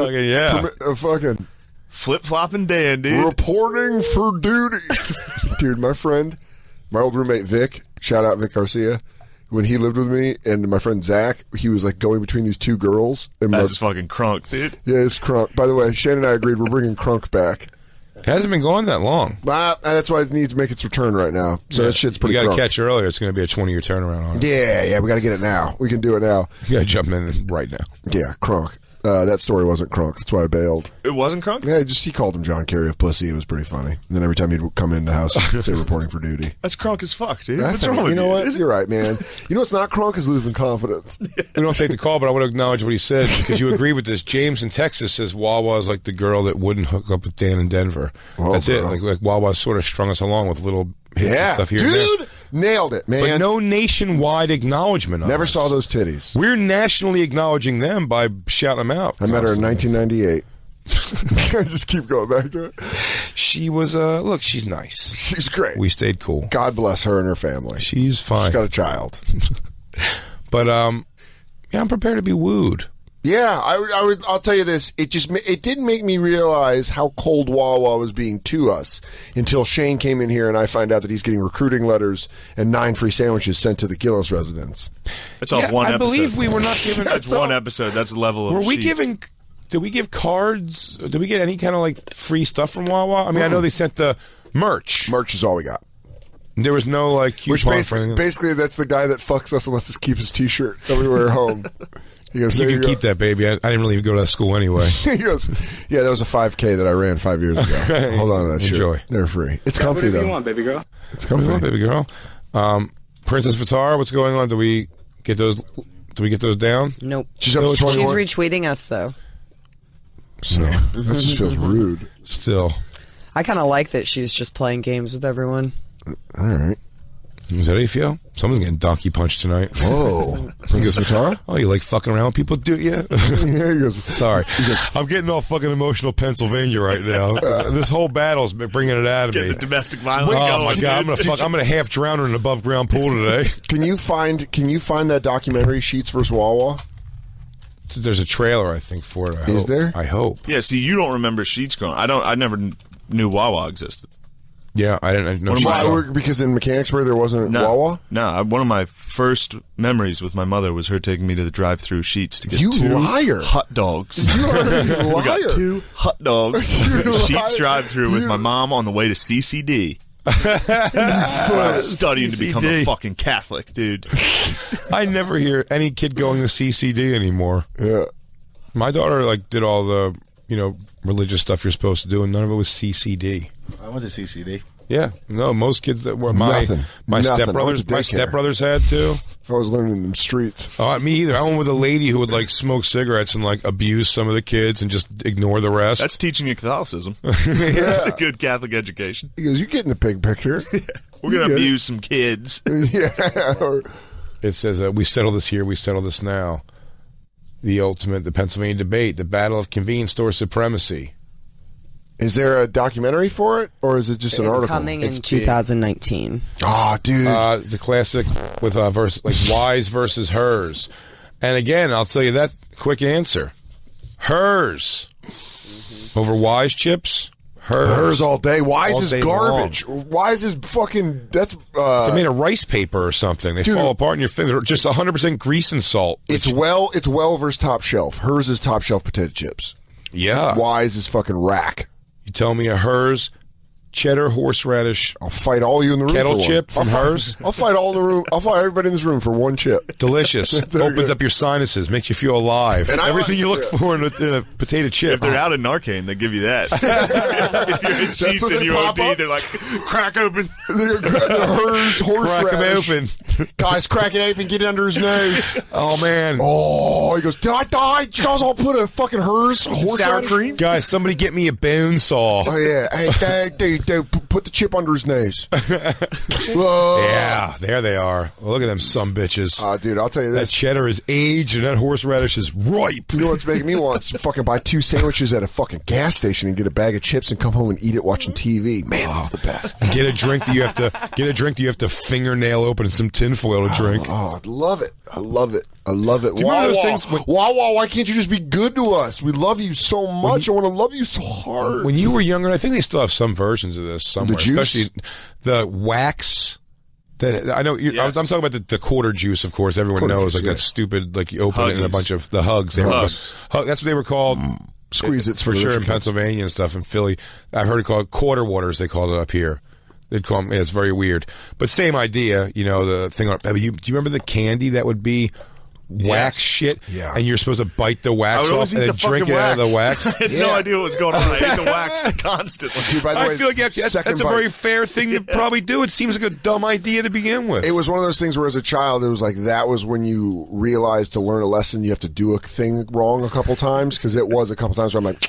fucking flip-flopping Dan, dude. Reporting for duty. Dude, my friend, my old roommate Vic, shout out Vic Garcia, when he lived with me, and my friend Zach, he was like going between these two girls. And that's just fucking crunk, dude. Yeah, it's crunk. By the way, Shane and I agreed we're bringing crunk back. It hasn't been going that long. That's why it needs to make its return right now. So that shit's pretty. You got to crunk. catch it earlier. It's going to be a 20-year turnaround on it. Yeah, we got to get it now. We can do it now. You got to jump in right now. Yeah, crunk. That story wasn't crunk. That's why I bailed. It wasn't crunk? Yeah, he called him John Kerry of pussy. It was pretty funny. And then every time he'd come in the house, he'd say reporting for duty. That's crunk as fuck, dude. What's wrong with you? You know what? You're right, man. You know what's not crunk is losing confidence. We don't take the call, but I want to acknowledge what he said because you agree with this. James in Texas says Wawa is like the girl that wouldn't hook up with Dan in Denver. That's it. Like Wawa sort of strung us along with little hits and stuff here. Dude, nailed it, man. But no nationwide acknowledgement. Never saw those titties. We're nationally acknowledging them by shouting them out. I met her in 1998. I just keep going back to it. She was look, she's nice. She's great. We stayed cool. God bless her and her family. She's fine. She's got a child. But yeah, I'm prepared to be wooed. Yeah, I'll tell you this. It didn't make me realize how cold Wawa was being to us until Shane came in here and I find out that he's getting recruiting letters and 9 free sandwiches sent to the Gillis residence. That's off one episode. I believe we were not given. That's one episode. That's the level of. Were we sheets. giving? Did we give cards? Did we get any kind of like free stuff from Wawa? I mean, I know they sent the merch. Merch is all we got. There was no like coupon. Which basically that's the guy that fucks us unless he keeps his T-shirt that we wear home. He goes, you can keep that, baby. I didn't really even go to that school anyway. He goes, yeah, that was a 5K that I ran 5 years ago. Hold on to that Enjoy. shirt. They're free. It's comfy, though. What do you want, baby girl? It's comfy. What do you want, baby girl? Princess Vitar, what's going on? Do we get those? Do we get those down? Nope. She's retweeting us, though. So, that just feels rude. Still. I kind of like that she's just playing games with everyone. All right. Is that how you feel? Someone's getting donkey punched tonight. Whoa. Princess Vitar? Oh, you like fucking around with people, do you? Yeah, he goes, sorry. I'm getting all fucking emotional Pennsylvania right now. This whole battle's been bringing it out of me. The domestic violence Oh, going. my God. I'm gonna half drown her in an above ground pool today. Can you find that documentary, Sheets vs. Wawa? There's a trailer, I think, for it. Is there? I hope. Yeah, see, you don't remember Sheets growing. I never knew Wawa existed. Yeah, I didn't know. Because in Mechanicsburg there wasn't Wawa? No, one of my first memories with my mother was her taking me to the drive-through Sheets to get You 2 liar. hot dogs. You are a liar. We got 2 hot dogs. You Sheets liar. drive-through with my mom on the way to CCD. I was studying to become a fucking Catholic, dude. I never hear any kid going to CCD anymore. Yeah. My daughter did all the religious stuff you're supposed to do, and none of it was CCD. I went to CCD. Yeah, no, most kids that were my stepbrothers had to. I was learning in the streets. Oh, me either. I went with a lady who would smoke cigarettes and abuse some of the kids and just ignore the rest. That's teaching you Catholicism. That's a good Catholic education. He goes, "You're getting the big picture. We're gonna abuse some kids." Yeah. It says, "We settle this here. We settle this now." The Pennsylvania debate, the battle of convenience store supremacy. Is there a documentary for it, or is it just an article? It's coming in 2019. Oh, dude. The classic with Wise versus Hers. And again, I'll tell you that quick answer. Hers. Over Wise chips. Hers all day. Wise all is day garbage. long. Wise is fucking. That's. It's made of rice paper or something. They fall apart in your fingers. They're just 100% grease and salt. It's well versus Top Shelf. Hers is Top Shelf potato chips. Yeah. Wise is fucking rack. You tell me a Hers cheddar horseradish. I'll fight all you in the room. Kettle for one. chip from Hers. I'll fight all in the room. I'll fight everybody in this room for one chip. Delicious. Opens up your sinuses, makes you feel alive. And everything you look for in a potato chip. If they're out in Narcan, they give you that. If you're in Sheets and you OD, they're like, crack open. The Hers horseradish. Crack them open. Guys, crack it open. Get it under his nose. Oh, man. Oh, he goes, did I die? Did you guys all put a fucking Hers horseradish? Sour cream? Guys, somebody get me a bone saw. Oh, yeah. Hey, dude, put the chip under his nose. Yeah, there they are. Well, look at them bitches. Dude, I'll tell you this. That cheddar is aged and that horseradish is ripe. You know what's making me want to fucking buy 2 sandwiches at a fucking gas station and get a bag of chips and come home and eat it watching TV. Man, that's the best. Get a drink that you have to fingernail open and some tinfoil to drink. Oh, I love it. I love it. I love it. Do you remember those things Wawa, why can't you just be good to us? We love you so much. I want to love you so hard. When you were younger, I think they still have some versions of this somewhere. The juice? Especially the wax. That I know. I'm talking about the quarter juice, of course. Everyone knows, that stupid, you open it in a bunch of the hugs. That's what they were called. Squeeze it for sure in Pennsylvania and stuff. In Philly, I've heard it called quarter waters. They called it up here. They'd call them. It's very weird, but same idea. The thing. Do you remember the candy that would be wax shit? Yeah. And you're supposed to bite the wax off and then drink it out of the wax. I had no idea what was going on. I ate the wax constantly. Dude, by the way, I feel like that's a very fair thing to probably do. It seems like a dumb idea to begin with. It was one of those things where as a child, it was that was when you realized to learn a lesson, you have to do a thing wrong a couple times, because it was a couple times where I'm like,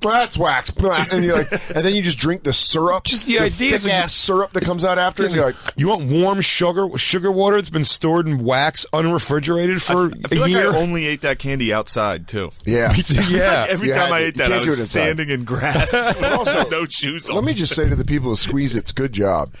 that's wax. And you're and then you just drink the syrup. Just the idea. Thick ass syrup that comes out after. And you're like, you want warm sugar water that's been stored in wax unrefrigerated for I feel a like year? I only ate that candy outside, too. Yeah. Yeah. Every time I ate that, I was inside. standing in grass with Also, no shoes on. let me just say to the people who squeeze it's good job.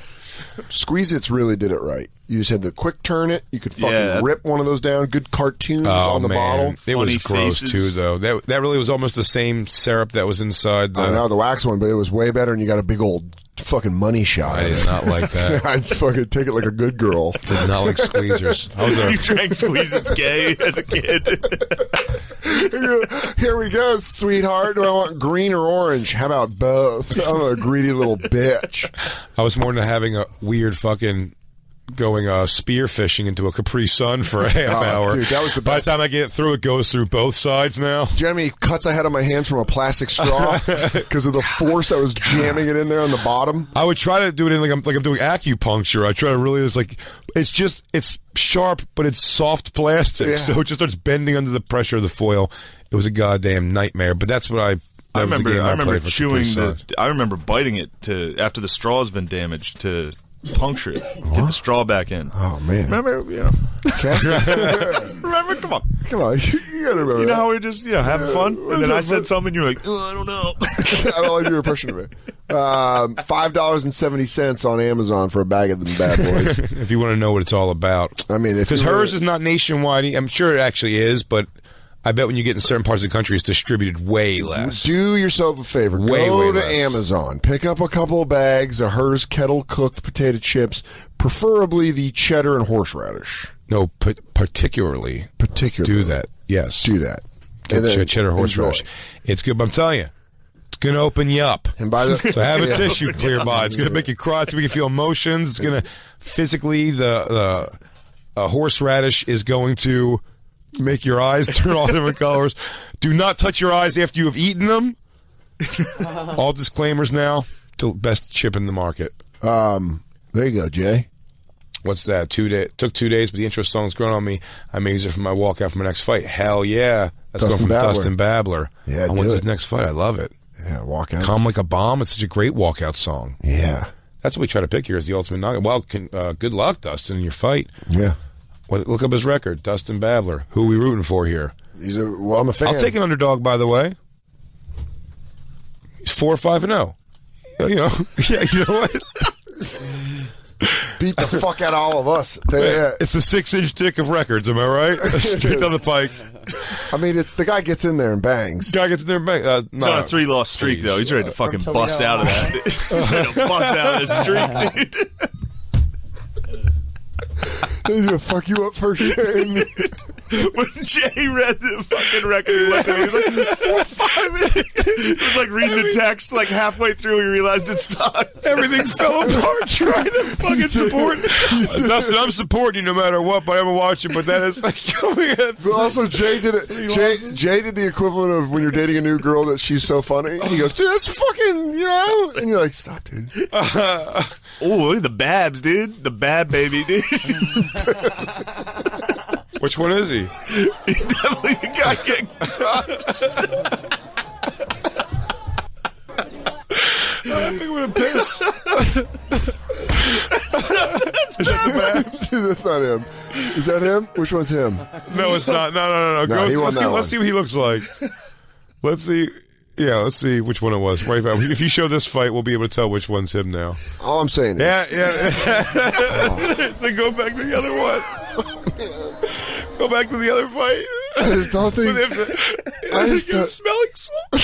Squeeze-Its really did it right. You just had to quick turn it. You could fucking Yeah. rip one of those down. Good cartoons on the bottle. It was Funny gross faces. too, though. That really was almost the same syrup that was inside the. I know the wax one, but it was way better, and you got a big old fucking money shot. I in did it. not like that. I just fucking take it like a good girl. Did not like squeezers. I was You drank Squeeze-Its gay as a kid. Here we go, sweetheart. Do I want green or orange? How about both? I'm a greedy little bitch. I was more than having a weird fucking going spear fishing into a Capri Sun for a half hour. Dude, that was the By the best. time I get it through, it goes through both sides now. Jeremy, cuts I had on my hands from a plastic straw because of the force I was jamming it in there on the bottom. I would try to do it in like I'm doing acupuncture. I try to really, it's sharp, but it's soft plastic, Yeah. so it just starts bending under the pressure of the foil. It was a goddamn nightmare, but that's what I remember played for chewing Capri Sun. I remember biting it after the straw's been damaged to puncture it, get the straw back in. Oh man! Remember, remember? Come on, you gotta remember. You know that. how we just having fun, and then I said something, you're like, oh, I don't know. I don't like your impression of it. $5.70 on Amazon for a bag of them bad boys. If you want to know what it's all about, I mean, because hers is not nationwide. I'm sure it actually is, but I bet when you get in certain parts of the country, it's distributed way less. Do yourself a favor. Way Go to less. Amazon. Pick up a couple of bags of hers kettle-cooked potato chips, preferably the cheddar and horseradish. No, particularly. Do that. Yes. Do that. Get And then cheddar horseradish. enjoy. It's good, but I'm telling you, it's going to open you up. And by the So have a Yeah. tissue clear by. It's going to make you cry. It's going to make you feel emotions. It's going to physically, the horseradish is going to make your eyes turn all different colors. Do not touch your eyes after you have eaten them. All disclaimers now. Best chip in the market. There you go, Jay. What's that? 2 days. Took 2 days, but the intro song's grown on me. I may use it for my walkout for my next fight. Hell yeah. That's Dustin going from Babbler. Dustin Babbler. Yeah, I do want his it. next fight. I love it. Yeah, walk out. Calm Like a Bomb. It's such a great walkout song. Yeah. That's what we try to pick here is the ultimate knockout. Well, good luck, Dustin, in your fight. Yeah. Look up his record. Dustin Babbler. Who are we rooting for here? I'm a fan. I'll take an underdog, by the way. He's 4-5-0. You know, yeah, you know what? Beat the fuck out of all of us. Tell you that. It's the 6-inch dick of records, am I right? Straight down the pike. I mean, the guy gets in there and bangs. Guy gets in there and bangs. He's on a 3-loss streak, though. He's ready to fucking bust out of that. He's ready to bust out of this streak, dude. He's gonna fuck you up for Shane. When Jay read the fucking record, he looked at me. He was like, 4-5 minutes. It was like reading the text. Like halfway through, he realized it sucked. Everything fell apart trying to fucking support. Dustin, I'm supporting you no matter what, but I haven't watched it. But that is like coming at. But also, Jay did it. Jay did the equivalent of when you're dating a new girl that she's so funny. He goes, dude, that's fucking, you know. And you're like, stop, dude. Oh, look at the Babs, dude. The Bab baby, dude. Which one is he? He's definitely the guy getting crushed. I think I'm gonna piss. That's not him. Is that him? Which one's him? No, it's not. No. No, he won that Let's see what he looks like. Let's see. Yeah, let's see which one it was. Right, if you show this fight, we'll be able to tell which one's him now. All I'm saying is. Yeah. So go back to the other one. Go back to the other fight. I just don't think. I just don't. Smelling salt.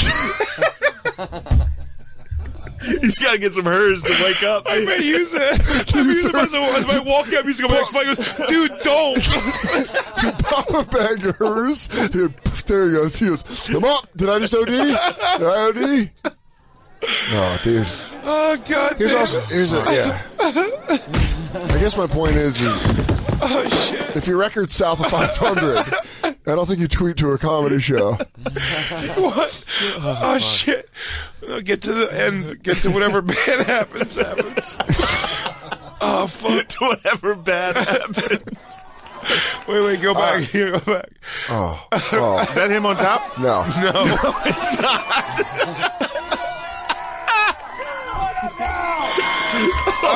He's got to get some hers to wake up. I may use it. I may use it as my walkout music. My next fight goes, dude, don't. Pop a bag of hers. Dude, there he goes. He goes, I'm up. Did I just OD? Did I OD? Oh, dude. Oh, God. Yeah. I guess my point is oh, shit. if your record's south of 500, I don't think you tweet to a comedy show. What? Oh, shit. Get to the end. Get to whatever bad happens. Oh, fuck. To whatever bad happens. Wait, go back. Here, go back. Oh. Is that him on top? No. No, it's not.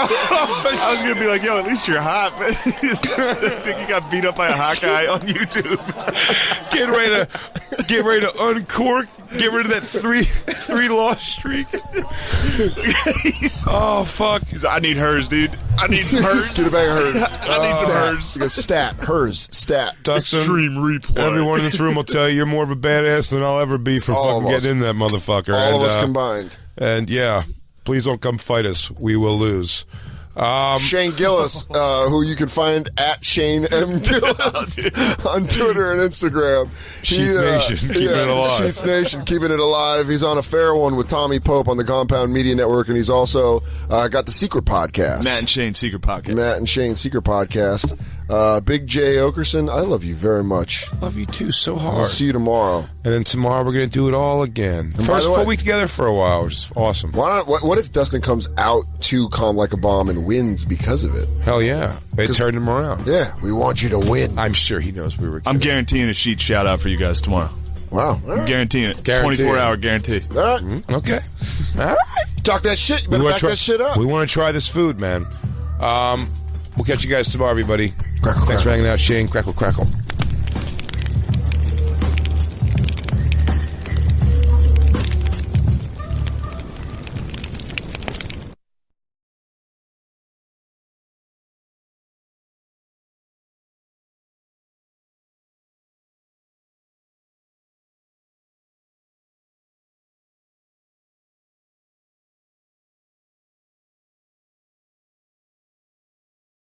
I was gonna be like, yo, at least you're hot. I think you got beat up by a hot guy on YouTube. Get ready to uncork. Get rid of that three loss streak. Oh fuck! I need hers, dude. I need some hers. Get a bag of hers. I need some hers. He goes, stat, hers, stat. Dustin, Extreme replay. Everyone in this room will tell you you're more of a badass than I'll ever be for All fucking getting in that motherfucker. All of us combined. And yeah, please don't come fight us. We will lose. Shane Gillis, who you can find at Shane M. Gillis on Twitter and Instagram. Sheets Nation, keeping it alive. Sheets Nation, keeping it alive. He's on a fair one with Tommy Pope on the Compound Media Network, and he's also got the Secret Podcast. Matt and Shane Secret Podcast. Matt and Shane Secret Podcast. Big J. Okerson, I love you very much. Love you too, so hard. I'll see you tomorrow. And then tomorrow we're going to do it all again. And First full week together for a while, which is awesome. Why not? What if Dustin comes out to Calm Like a Bomb and wins because of it? Hell yeah. It turned him around. Yeah, we want you to win. I'm sure he knows we were kidding. I'm guaranteeing a sheet shout out for you guys tomorrow. Wow. I'm guaranteeing it. Guarantee 24-hour guarantee. All right. Okay. All right. Talk that shit. You better back that shit up. We want to try this food, man. We'll catch you guys tomorrow, everybody. Crackle, Thanks for hanging out, Shane. Crackle, crackle.